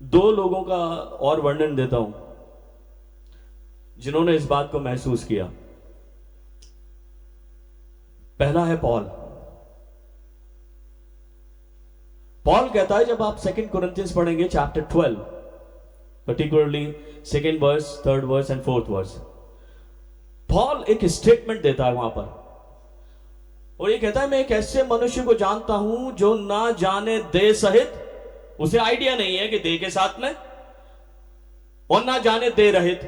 2 लोगों का और वर्णन देता हूं जिन्होंने इस बात को महसूस किया। पहला है पॉल कहता है, जब आप 2 कोरिंथियंस पढ़ेंगे chapter 12, particularly 2nd verse, 3rd verse and 4th verse, Paul एक स्टेटमेंट देता है वहां पर, और ये कहता है, मैं एक ऐसे मनुष्य को जानता हूं जो ना जाने देह सहित, उसे आइडिया नहीं है कि देह के साथ में, और ना जाने देह रहित,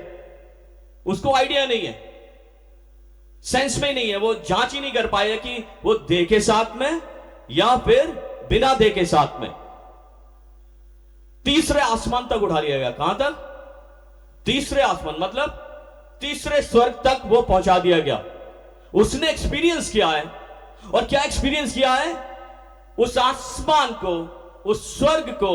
उसको आइडिया नहीं है, सेंस में नहीं है, वो जांच ही नहीं कर पाया कि वो देह के साथ में या फिर बिना देह के साथ में। तीसरे आसमान तक उठा लिया गया। कहां तक? तीसरे आसमान, मतलब तीसरे स्वर्ग तक वो पहुंचा दिया गया। उसने एक्सपीरियंस किया है। और क्या एक्सपीरियंस किया है? उस आसमान को, उस स्वर्ग को,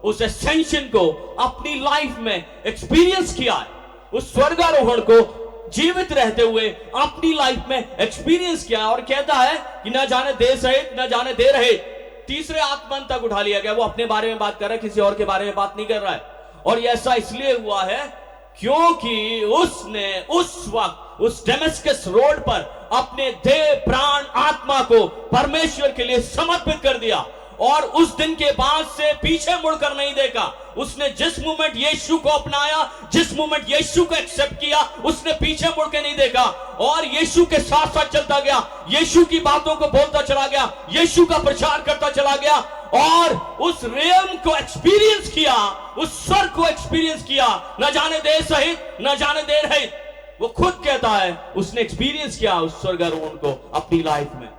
उस एसेंशन को अपनी लाइफ में एक्सपीरियंस किया है। उस स्वर्गारोहण को जीवित रहते हुए अपनी लाइफ में एक्सपीरियंस किया है। और कहता है कि न जाने देह सहित, न जाने देह रहित, तीसरे आसमान तक उठा लिया गया। वो अपने बारे में बात कर रहा है, किसी और के बारे में बात नहीं कर रहा है। और ये ऐसा इसलिए हुआ है क्योंकि उसने उस वक्त उस डेमस्कस रोड पर अपने देह प्राण आत्मा को परमेश्वर के लिए समर्पित कर दिया, और उस दिन के बाद से पीछे मुड़कर नहीं देखा। उसने जिस मोमेंट यीशु को अपनाया, जिस मोमेंट यीशु को एक्सेप्ट किया, उसने पीछे मुड़ के नहीं देखा, और यीशु के साथ साथ चलता गया, यीशु की बातों को बोलता चला गया, यीशु का प्रचार करता चला गया, और उस रियम को एक्सपीरियंस किया, उस स्वर्ग को एक्सपीरियंस किया, न जाने देह सहित, न जाने देह रहित। वो खुद कहता है उसने एक्सपीरियंस किया उस स्वर्गारोहण को अपनी लाइफ में।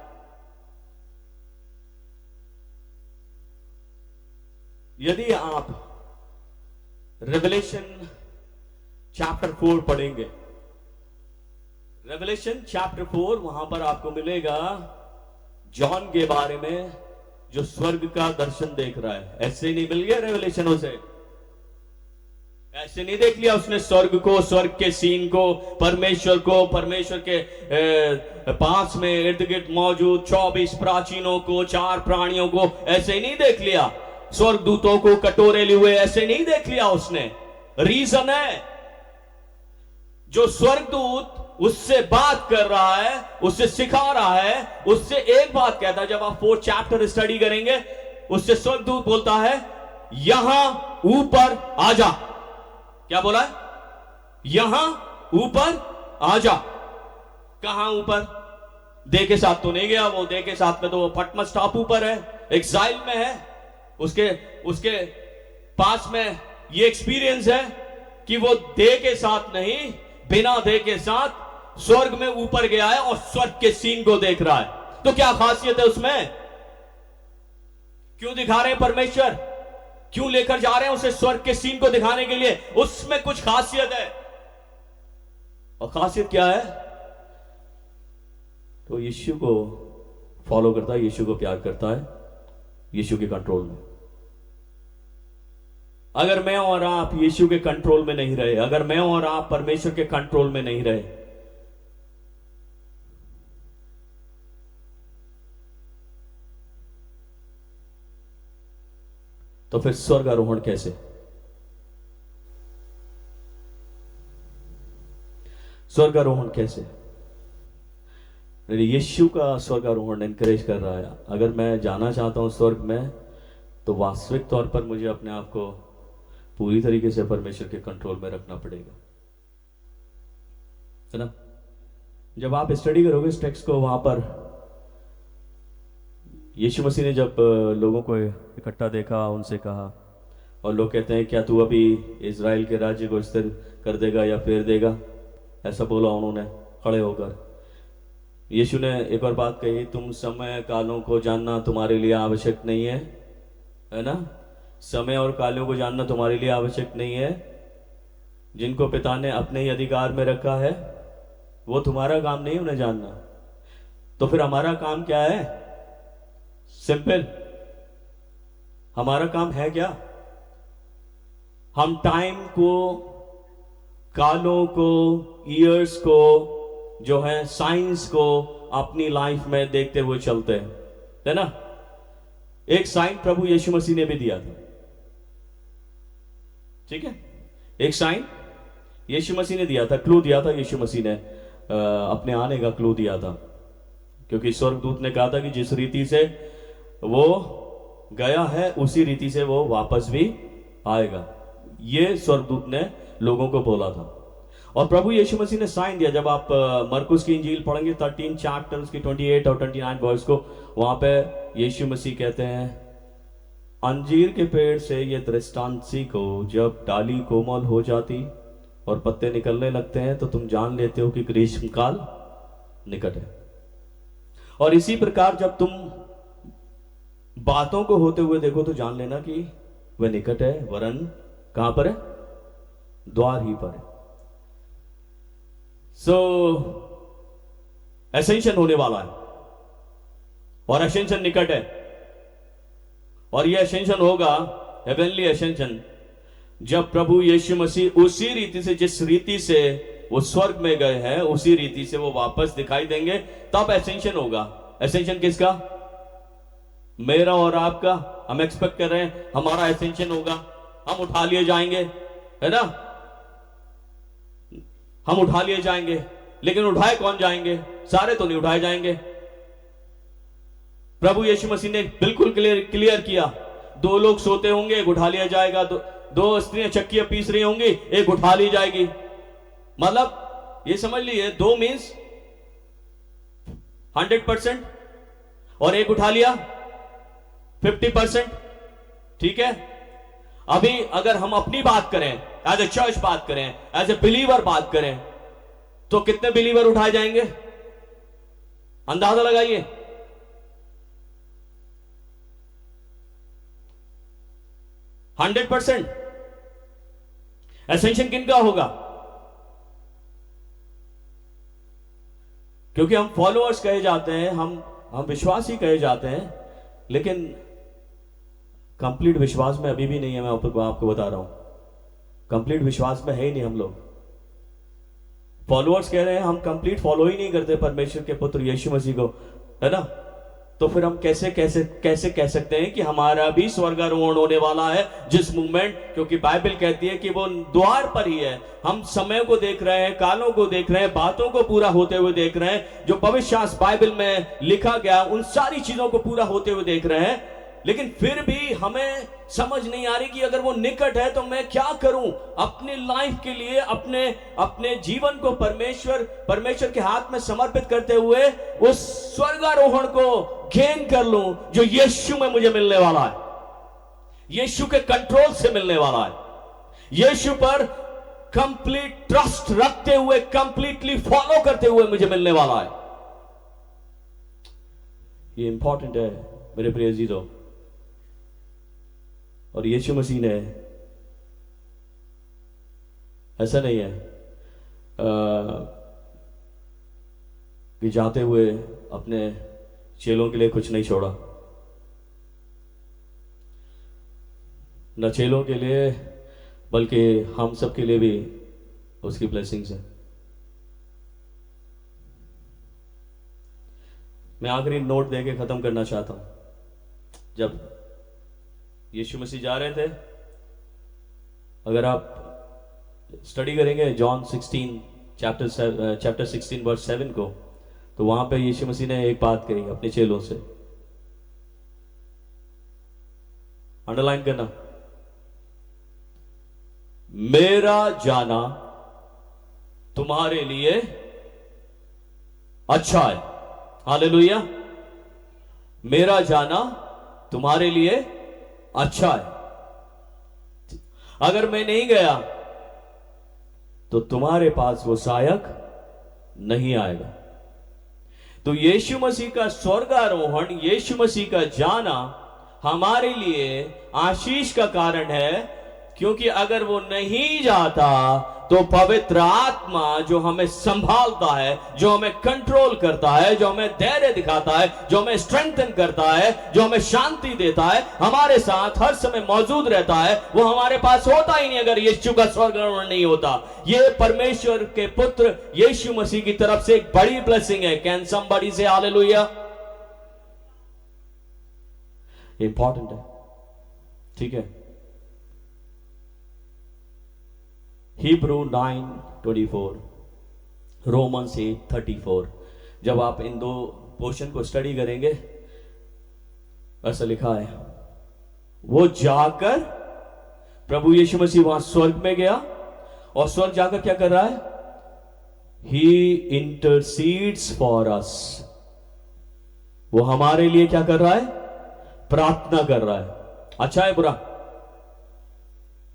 यदि आप रेवलेशन चैप्टर 4 पढ़ेंगे, रेवलेशन चैप्टर 4, वहां पर आपको मिलेगा जॉन के बारे में जो स्वर्ग का दर्शन देख रहा है। ऐसे ही नहीं मिल गया रेवलेशन उसे, ऐसे नहीं देख लिया उसने स्वर्ग को, स्वर्ग के सीन को, परमेश्वर को, परमेश्वर के पास में इर्द गिर्द मौजूद 24 प्राचीनों को, 4 प्राणियों को, ऐसे ही नहीं देख लिया। स्वर्गदूतों को कटोरे लिए हुए ऐसे नहीं देख लिया उसने। रीजन है, जो स्वर्गदूत उससे बात कर रहा है, उससे सिखा रहा है, उससे एक बात कहता है। जब आप 4 चैप्टर स्टडी करेंगे, उससे स्वर्गदूत बोलता है यहां ऊपर आ जा। क्या बोला है? यहां ऊपर आ जा। कहां ऊपर? दे के साथ तो नहीं गया वो, दे के साथ में तो वो पटमस टापू पर है, एक्साइल में है। उसके पास में ये एक्सपीरियंस है कि वो दे के साथ नहीं, बिना दे के साथ स्वर्ग में ऊपर गया है और स्वर्ग के सीन को देख रहा है। तो क्या खासियत है उसमें? क्यों दिखा रहे हैं परमेश्वर? क्यों लेकर जा रहे हैं उसे स्वर्ग के सीन को दिखाने के लिए? उसमें कुछ खासियत है। और खासियत क्या है? तो यीशु को फॉलो करता है, यीशु को प्यार करता है, यीशु के कंट्रोल में। अगर मैं और आप यीशु के कंट्रोल में नहीं रहे, अगर मैं और आप परमेश्वर के कंट्रोल में नहीं रहे, तो फिर स्वर्ग आरोहण कैसे? स्वर्ग आरोहण कैसे? यीशु का स्वर्ग आरोहण एनकरेज कर रहा है। अगर मैं जाना चाहता हूं स्वर्ग में, तो वास्तविक तौर पर मुझे अपने आप को पूरी तरीके से परमेश्वर के कंट्रोल में रखना पड़ेगा, है ना? जब आप स्टडी करोगे इस टेक्स्ट को, वहां पर यीशु मसीह ने जब लोगों को इकट्ठा देखा, उनसे कहा, और लोग कहते हैं क्या तू अभी इज़राइल के राज्य को स्थिर कर देगा या फेर देगा? ऐसा बोला उन्होंने खड़े होकर। यीशु ने एक और बात कही, तुम समय कालों को जानना तुम्हारे लिए आवश्यक नहीं है ना? समय और कालों को जानना तुम्हारे लिए आवश्यक नहीं है। जिनको पिता ने अपने ही अधिकार में रखा है, वो तुम्हारा काम नहीं उन्हें जानना। तो फिर हमारा काम क्या है? सिंपल, हमारा काम है क्या? हम टाइम को, कालों को, ईयर्स को, जो है साइंस को अपनी लाइफ में देखते हुए चलते हैं, है ना? एक साइन प्रभु यीशु मसीह ने भी दिया था, ठीक है? एक साइन यीशु मसीह ने दिया था, क्लू दिया था यीशु मसीह ने, अपने आने का क्लू दिया था। क्योंकि स्वर्गदूत ने कहा था कि जिस रीति से वो गया है उसी रीति से वो वापस भी आएगा। ये स्वर्गदूत ने लोगों को बोला था। और प्रभु यीशु मसीह ने साइन दिया। जब आप मरकुस की इंजील पढ़ेंगे 13 चैप्टर उसकी 28 और 29 वर्स को, वहां पे यीशु मसीह कहते हैं, अंजीर के पेड़ से ये दृष्टांत सीखो, जब डाली कोमल हो जाती और पत्ते निकलने लगते हैं तो तुम जान लेते हो कि ग्रीष्म काल निकट है। और इसी प्रकार जब तुम बातों को होते हुए देखो तो जान लेना कि वह निकट है, वरन कहां पर है? द्वार ही पर है। एसेंशन होने वाला है और एसेंशन निकट है। और यह एसेंशन होगा हेवनली एसेंशन, जब प्रभु यीशु मसीह उसी रीति से, जिस रीति से वो स्वर्ग में गए हैं, उसी रीति से वो वापस दिखाई देंगे, तब एसेंशन होगा। एसेंशन किसका? मेरा और आपका। हम एक्सपेक्ट कर रहे हैं हमारा एसेंशन होगा, हम उठा लिए जाएंगे, है ना? हम उठा लिए जाएंगे, लेकिन उठाए कौन जाएंगे? सारे तो नहीं उठाए जाएंगे। प्रभु यीशु मसीह ने बिल्कुल क्लियर किया, 2 लोग सोते होंगे, एक उठा लिया जाएगा। 2 स्त्रियां चक्कियां पीस रही होंगी, एक उठा ली जाएगी। मतलब ये समझ लीजिए 2 मीन्स 100% और एक उठा लिया 50%, ठीक है? अभी अगर हम अपनी बात करें, एज ए चर्च बात करें, एज ए बिलीवर बात करें, तो कितने बिलीवर उठाए जाएंगे? अंदाजा लगाइए। 100%। एसेंशन किनका होगा? क्योंकि हम फॉलोअर्स कहे जाते हैं, हम विश्वासी कहे जाते हैं, लेकिन कंप्लीट विश्वास में अभी भी नहीं है। मैं आपको बता रहा हूं, कंप्लीट विश्वास में है ही नहीं हम लोग। फॉलोअर्स कह रहे हैं, हम कंप्लीट फॉलो ही नहीं करते परमेश्वर के पुत्र यीशु मसीह को, है ना? तो फिर हम कैसे कह सकते हैं कि हमारा भी स्वर्गारोहण होने वाला है जिस मूवमेंट, क्योंकि बाइबल कहती है कि वो द्वार पर ही है। हम समय को देख रहे हैं, कालों को देख रहे हैं, बातों को पूरा होते हुए देख रहे हैं, जो पवित्र शास्त्र बाइबल में लिखा गया उन सारी चीजों को पूरा होते हुए देख रहे हैं। लेकिन फिर भी हमें समझ नहीं आ रही कि अगर वो निकट है तो मैं क्या करूं अपनी लाइफ के लिए, अपने जीवन को परमेश्वर के हाथ में समर्पित करते हुए उस स्वर्गारोहण को गेन कर लूं जो यीशु में मुझे मिलने वाला है, यीशु के कंट्रोल से मिलने वाला है, यीशु पर कंप्लीट ट्रस्ट रखते हुए, कंप्लीटली फॉलो करते हुए मुझे मिलने वाला है। ये इंपॉर्टेंट है मेरे प्रिय अजीजों। और यीशु मसीह ने, ऐसा नहीं है कि जाते हुए अपने चेलों के लिए कुछ नहीं छोड़ा, न चेलों के लिए बल्कि हम सब के लिए भी उसकी ब्लेसिंग्स है। मैं आखिरी नोट देके खत्म करना चाहता हूं। जब यीशु मसीह जा रहे थे, अगर आप स्टडी करेंगे जॉन 16 चैप्टर 16 वर्स 7 को, तो वहां पे यीशु मसीह ने एक बात कही अपने चेलों से, अंडरलाइन करना, मेरा जाना तुम्हारे लिए अच्छा है। हालेलुया। मेरा जाना तुम्हारे लिए अच्छा है। अगर मैं नहीं गया तो तुम्हारे पास वो सहायक नहीं आएगा। तो यीशु मसीह का स्वर्गारोहण, यीशु मसीह का जाना हमारे लिए आशीष का कारण है, क्योंकि अगर वो नहीं जाता तो पवित्र आत्मा जो हमें संभालता है, जो हमें कंट्रोल करता है, जो हमें धैर्य दिखाता है, जो हमें स्ट्रेंथन करता है, जो हमें शांति देता है, हमारे साथ हर समय मौजूद रहता है, वो हमारे पास होता ही नहीं अगर यीशु का स्वर्गारोहण नहीं होता। ये परमेश्वर के पुत्र यीशु मसीह की तरफ से एक बड़ी ब्लेसिंग है। कैन समबडी से हालेलुया? इंपॉर्टेंट है, ठीक है। Hebrew 9:24, Romans 8:34। जब आप इन दो पोर्शन को स्टडी करेंगे, ऐसा लिखा है, वो जाकर प्रभु यीशु मसीह वहां स्वर्ग में गया, और स्वर्ग जाकर क्या कर रहा है? He intercedes for us। वो हमारे लिए क्या कर रहा है? प्रार्थना कर रहा है। अच्छा है बुरा?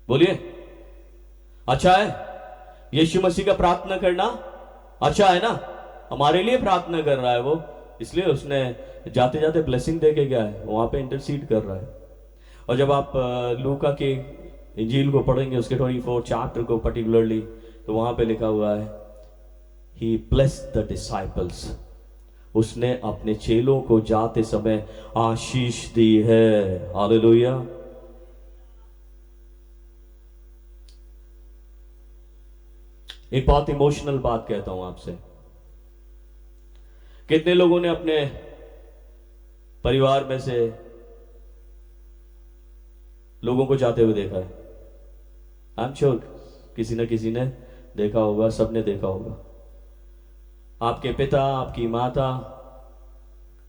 बोलिए, अच्छा है? यीशु मसीह का प्रार्थना करना अच्छा है ना? हमारे लिए प्रार्थना कर रहा है वो, इसलिए उसने जाते जाते ब्लेसिंग दे के गया है, वहां पे इंटरसीड कर रहा है। और जब आप लूका के इंजील को पढ़ेंगे, उसके 24 चैप्टर को पर्टिकुलरली, तो वहां पे लिखा हुआ है, ही ब्लेस्ड द डिसाइपल्स। उसने अपने चेलों को जाते समय आशीष दी है। हालेलुया। एक बहुत इमोशनल बात कहता हूं आपसे। कितने लोगों ने अपने परिवार में से लोगों को जाते हुए देखा है? आई एम श्योर किसी न किसी ने देखा होगा, सबने देखा होगा। आपके पिता, आपकी माता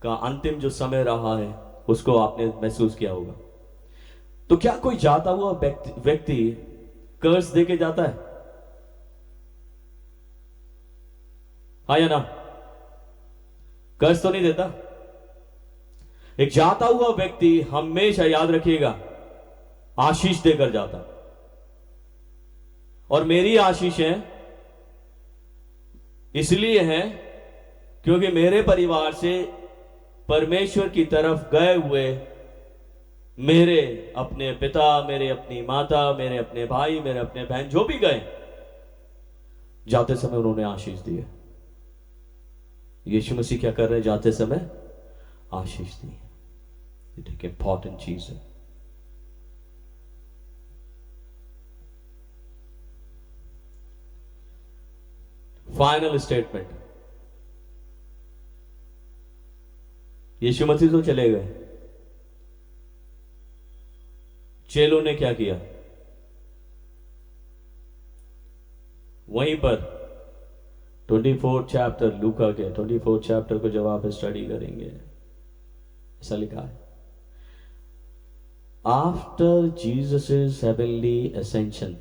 का अंतिम जो समय रहा है, उसको आपने महसूस किया होगा। तो क्या कोई जाता हुआ व्यक्ति कर्ज देके जाता है? हाँ या ना? कर्ज तो नहीं देता। एक जाता हुआ व्यक्ति हमेशा, याद रखिएगा, आशीष देकर जाता। और मेरी आशीष है इसलिए है क्योंकि मेरे परिवार से परमेश्वर की तरफ गए हुए मेरे अपने पिता, मेरे अपनी माता, मेरे अपने भाई, मेरे अपने बहन जो भी गए, जाते समय उन्होंने आशीष दी है। यीशु मसीह क्या कर रहे हैं? जाते समय आशीष दी है। ये एक इंपॉर्टेंट चीज है। फाइनल स्टेटमेंट, यीशु मसीह तो चले गए, चेलों ने क्या किया? वहीं पर 24 चैप्टर, लूका के 24 चैप्टर को जब आप स्टडी करेंगे, ऐसा लिखा है, आफ्टर जीसस हेवनली असेंशन,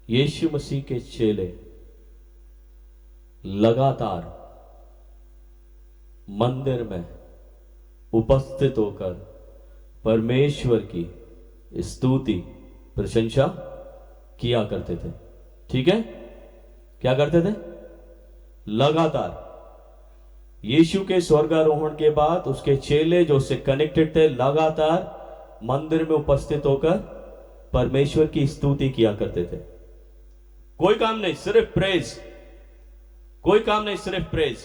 यीशु मसीह के चेले लगातार मंदिर में उपस्थित होकर परमेश्वर की स्तुति प्रशंसा किया करते थे। ठीक है, क्या करते थे? लगातार। यीशु के स्वर्गारोहण के बाद उसके चेले जो उससे कनेक्टेड थे, लगातार मंदिर में उपस्थित होकर परमेश्वर की स्तुति किया करते थे। कोई काम नहीं, सिर्फ प्रेज। कोई काम नहीं, सिर्फ प्रेज।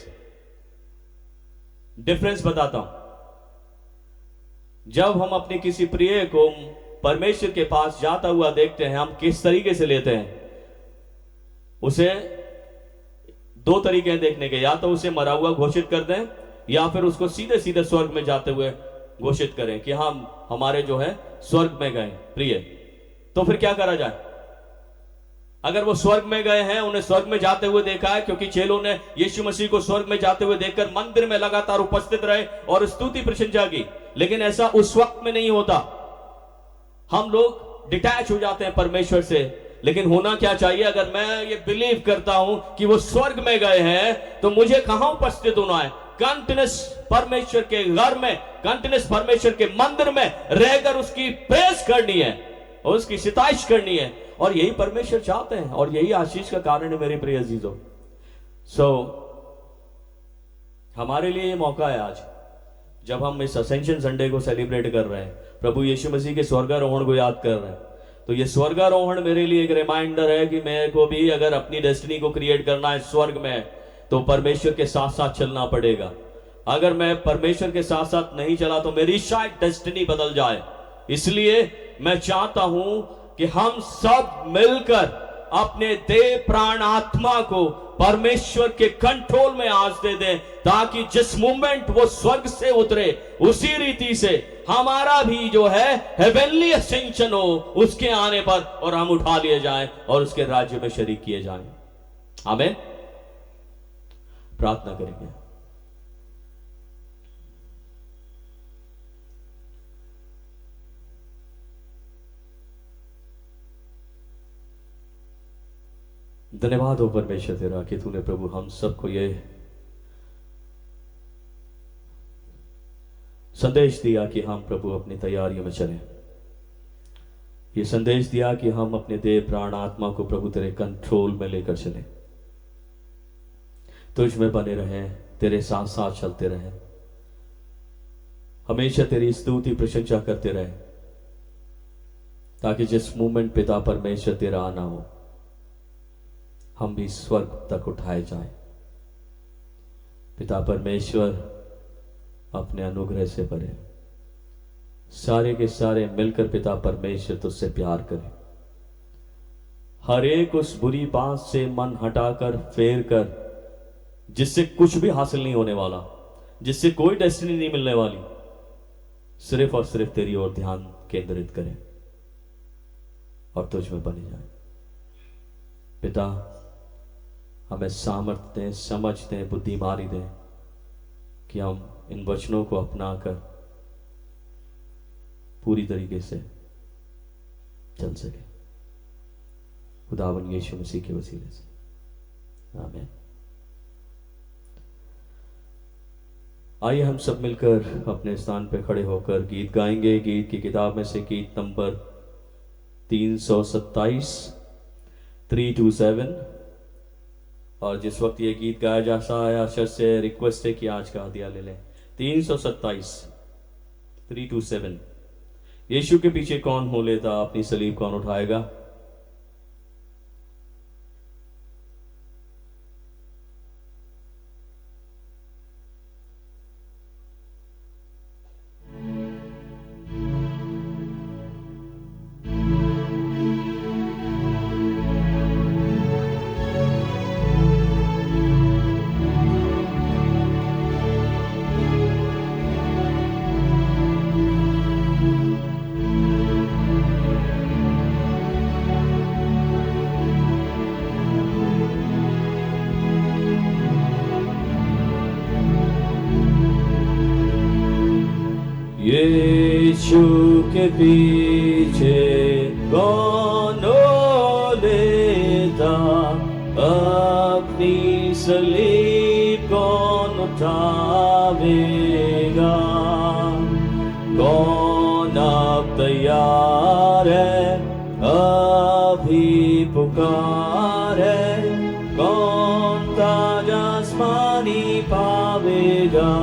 डिफरेंस बताता हूं। जब हम अपने किसी प्रिय को परमेश्वर के पास जाता हुआ देखते हैं, हम किस तरीके से लेते हैं उसे? दो तरीके हैं देखने के, या तो उसे मरा हुआ घोषित कर दें, या फिर उसको सीधे सीधे स्वर्ग में जाते हुए घोषित करें कि हम हमारे जो है स्वर्ग में गए प्रिय। तो फिर क्या करा जाए? अगर वो स्वर्ग में गए हैं, उन्हें स्वर्ग में जाते हुए देखा है, क्योंकि चेलों ने यीशु मसीह को स्वर्ग में जाते हुए देखकर मंदिर में लगातार उपस्थित रहे और स्तुति प्रशंसा की। लेकिन ऐसा उस वक्त में नहीं होता। हम लोग डिटैच हो जाते हैं परमेश्वर से। लेकिन होना क्या चाहिए? अगर मैं ये बिलीव करता हूं कि वो स्वर्ग में गए हैं, तो मुझे कहां उपस्थित होना है? कंटिन्यूस परमेश्वर के घर में, कंटिन्यूस परमेश्वर के मंदिर में रहकर उसकी प्रेज करनी है और उसकी सिताइश करनी है। और यही परमेश्वर चाहते हैं और यही आशीष का कारण है मेरे प्रिय अजीजों। हमारे लिए ये मौका है आज, जब हम इस असेंशन संडे को सेलिब्रेट कर रहे हैं, प्रभु यीशु मसीह के स्वर्गारोहण को याद कर रहे हैं। तो ये स्वर्गारोहण मेरे लिए एक रिमाइंडर है कि मेरे को भी अगर अपनी डेस्टिनी को क्रिएट करना है स्वर्ग में, तो परमेश्वर के साथ साथ चलना पड़ेगा। अगर मैं परमेश्वर के साथ साथ नहीं चला तो मेरी शायद डेस्टिनी बदल जाए। इसलिए मैं चाहता हूं कि हम सब मिलकर अपने देह प्राण आत्मा को परमेश्वर के कंट्रोल में आज दे दें, ताकि जिस मोमेंट वो स्वर्ग से उतरे, उसी रीति से हमारा भी जो है हेवनली असेंशन हो उसके आने पर, और हम उठा लिए जाएं और उसके राज्य में शरीक किए जाएं। आमीन। प्रार्थना करेंगे। धन्यवाद हो परमेश्वर तेरा कि तूने प्रभु हम सबको ये संदेश दिया कि हम प्रभु अपनी तैयारियों में चलें। ये संदेश दिया कि हम अपने देह प्राण आत्मा को प्रभु तेरे कंट्रोल में लेकर चलें, तुझ में बने रहें, तेरे साथ साथ चलते रहें, हमेशा तेरी स्तुति प्रशंसा करते रहें, ताकि जिस मोमेंट पिता परमेश्वर तेरा आना हो, हम भी स्वर्ग तक उठाए जाएं। पिता परमेश्वर अपने अनुग्रह से भरे, सारे के सारे मिलकर पिता परमेश्वर तुझसे प्यार करें। हर एक उस बुरी बात से मन हटाकर फेर कर, जिससे कुछ भी हासिल नहीं होने वाला, जिससे कोई डेस्टिनी नहीं मिलने वाली, सिर्फ और सिर्फ तेरी ओर ध्यान केंद्रित करें और तुझ में बने जाए। पिता हमें सामर्थ्य दें, समझ दें, बुद्धिमानी दें कि हम इन वचनों को अपनाकर पूरी तरीके से चल सके। खुदावन यीशु मसीह के वसीले से आमीन। आइए हम सब मिलकर अपने स्थान पर खड़े होकर गीत गाएंगे। गीत की किताब में से गीत नंबर 327, 327, और जिस वक्त ये गीत गाया जा रहा है, आशा से रिक्वेस्ट है कि आज का हदिया ले लें। 327 327। यीशु के पीछे कौन हो लेता, अपनी सलीब कौन उठाएगा। यीशु के पीछे कौन हो लेता, अपनी सलीब कौन उठावेगा। कौन अब तैयार है, अभी पुकार है, कौन ताज आसमानी पावेगा।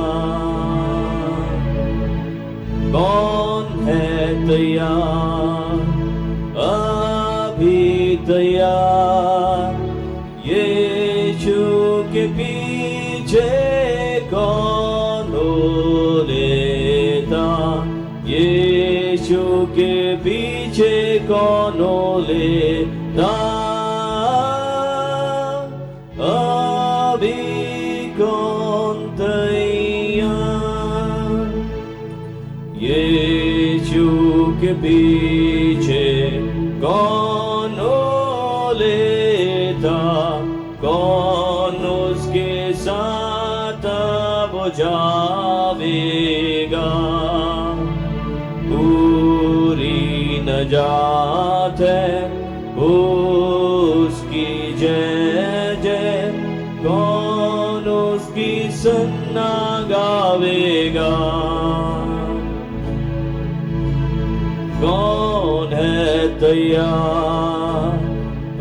कौन है तैयार, अभी तैयार। यीशु के पीछे कौन हो लेता, यीशु के पीछे कौन हो लेता। अभी कौन तैयार, यीशु के पीछे कौन हो लेता, कौन उसके साथ अब जावेगा। पूरी नजात है उसकी जय जय, कौन उसकी सन्ना गावेगा। कौन है तैयार,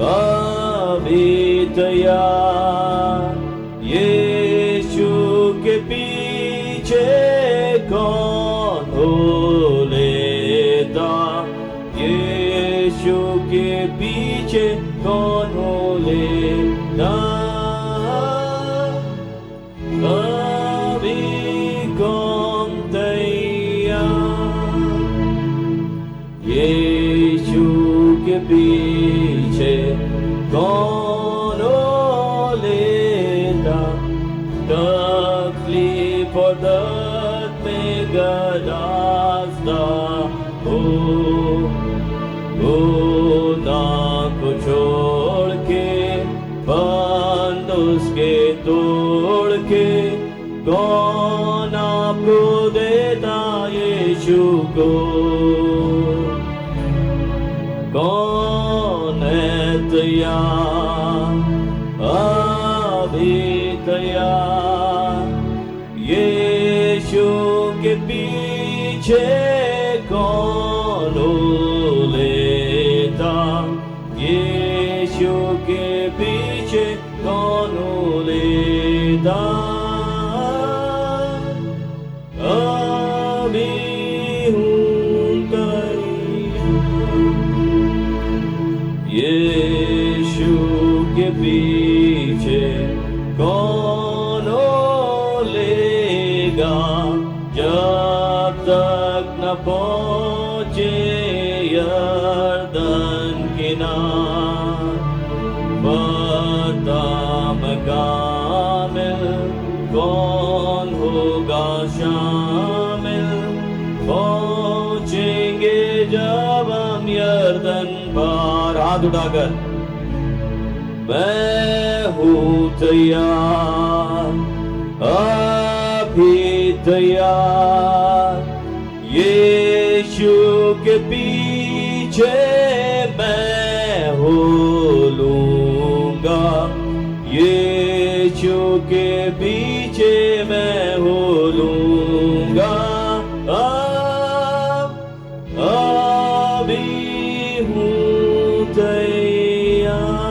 अभी तैयार। यीशु के पीछे कौन हो लेता, यीशु के पीछे कौन हो लेता। अभी कौन तैयार, यीशु के पीछे कौन हो लेता। तकलीफ और दर्द में गरास्ता हो ना को छोड़ के, बंद उसके तोड़ के, कौन आपको देता यीशु को। कौन है तैयार, अभी तैयार। यीशु के पीछे कौन हो लेता, यीशु के पीछे कौन हो लेता। अभी हूँ तैयार, यीशु के पीछे कौन हो लेगा। जब तक न पहुँचे यरदन किनार, बता मकामिल कौन होगा शामिल। पहुँचेंगे जब हम यरदन पार, हाथ उठाकर मैं हूँ तैयार, अभी तैयार। यीशु के पीछे मैं हो लूँगा, यीशु के पीछे मैं हो लूँगा। अभी हूँ तैयार।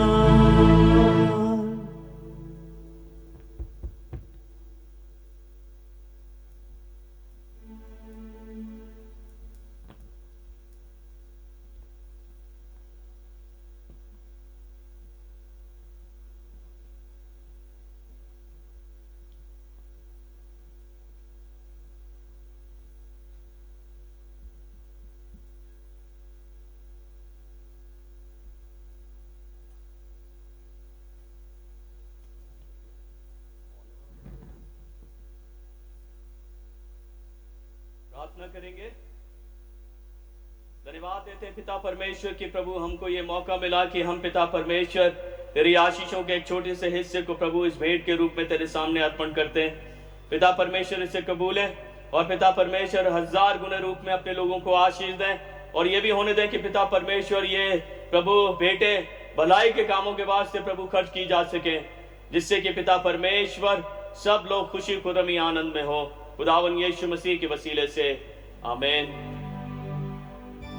करेंगे। धन्यवाद देते हैं पिता परमेश्वर की प्रभु हमको ये मौका मिला कि हम पिता परमेश्वर तेरी आशीषों के एक छोटे से हिस्से को प्रभु इस भेंट के रूप में तेरे सामने अर्पण करते हैं। पिता परमेश्वर इसे कबूल है और पिता परमेश्वर 1000 गुने रूप में अपने लोगों को आशीष दें और ये भी होने दें कि पिता परमेश्वर ये प्रभु बेटे भलाई के कामों के वास्ते प्रभु खर्च की जा सके, जिससे कि पिता परमेश्वर सब लोग खुशी खुरमी आनंद में हो। खुदावन यीशु मसीह के वसीले से आमीन।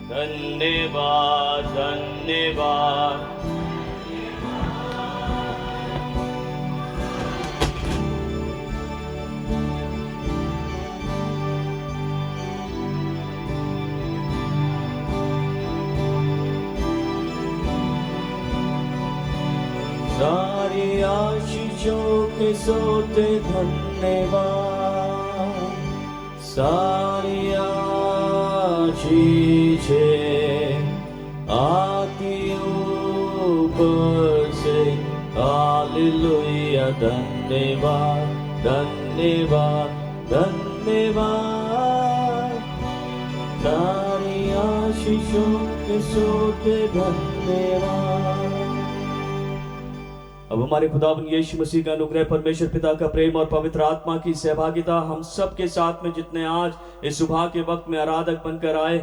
धन्यवाद धन्यवाद। सारी आशीषों के सोते धन्यवाद, सारी आशीषें आती ऊपर से। हालेलुया धन्यवाद धन्यवाद धन्यवाद। सारी आशीषों के सोते धन्यवाद। अब हमारे खुदावन यीशु मसीह का अनुग्रह, परमेश्वर पिता का प्रेम और पवित्र आत्मा की सहभागिता हम सब के साथ में जितने आज इस सुबह के वक्त में आराधक बनकर आए,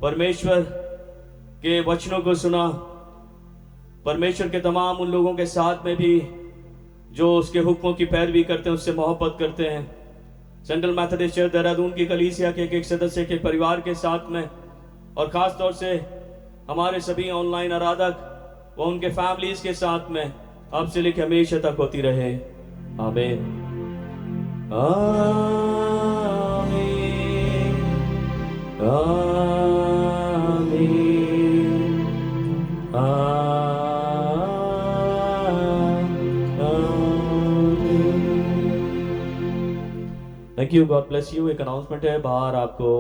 परमेश्वर के वचनों को सुना, परमेश्वर के तमाम उन लोगों के साथ में भी जो उसके हुक्मों की पैरवी करते हैं, उससे मोहब्बत करते हैं। सेंट्रल मैथोडिस्ट चर्च देहरादून की कलीसिया के एक सदस्य के परिवार के साथ में और खास तौर से हमारे सभी ऑनलाइन आराधक व उनके फैमिलीज के साथ में अब से लेकर हमेशा तक होती रहे। आमीन आमीन आमीन आमीन। Thank you, God bless you. एक अनाउंसमेंट है बाहर आपको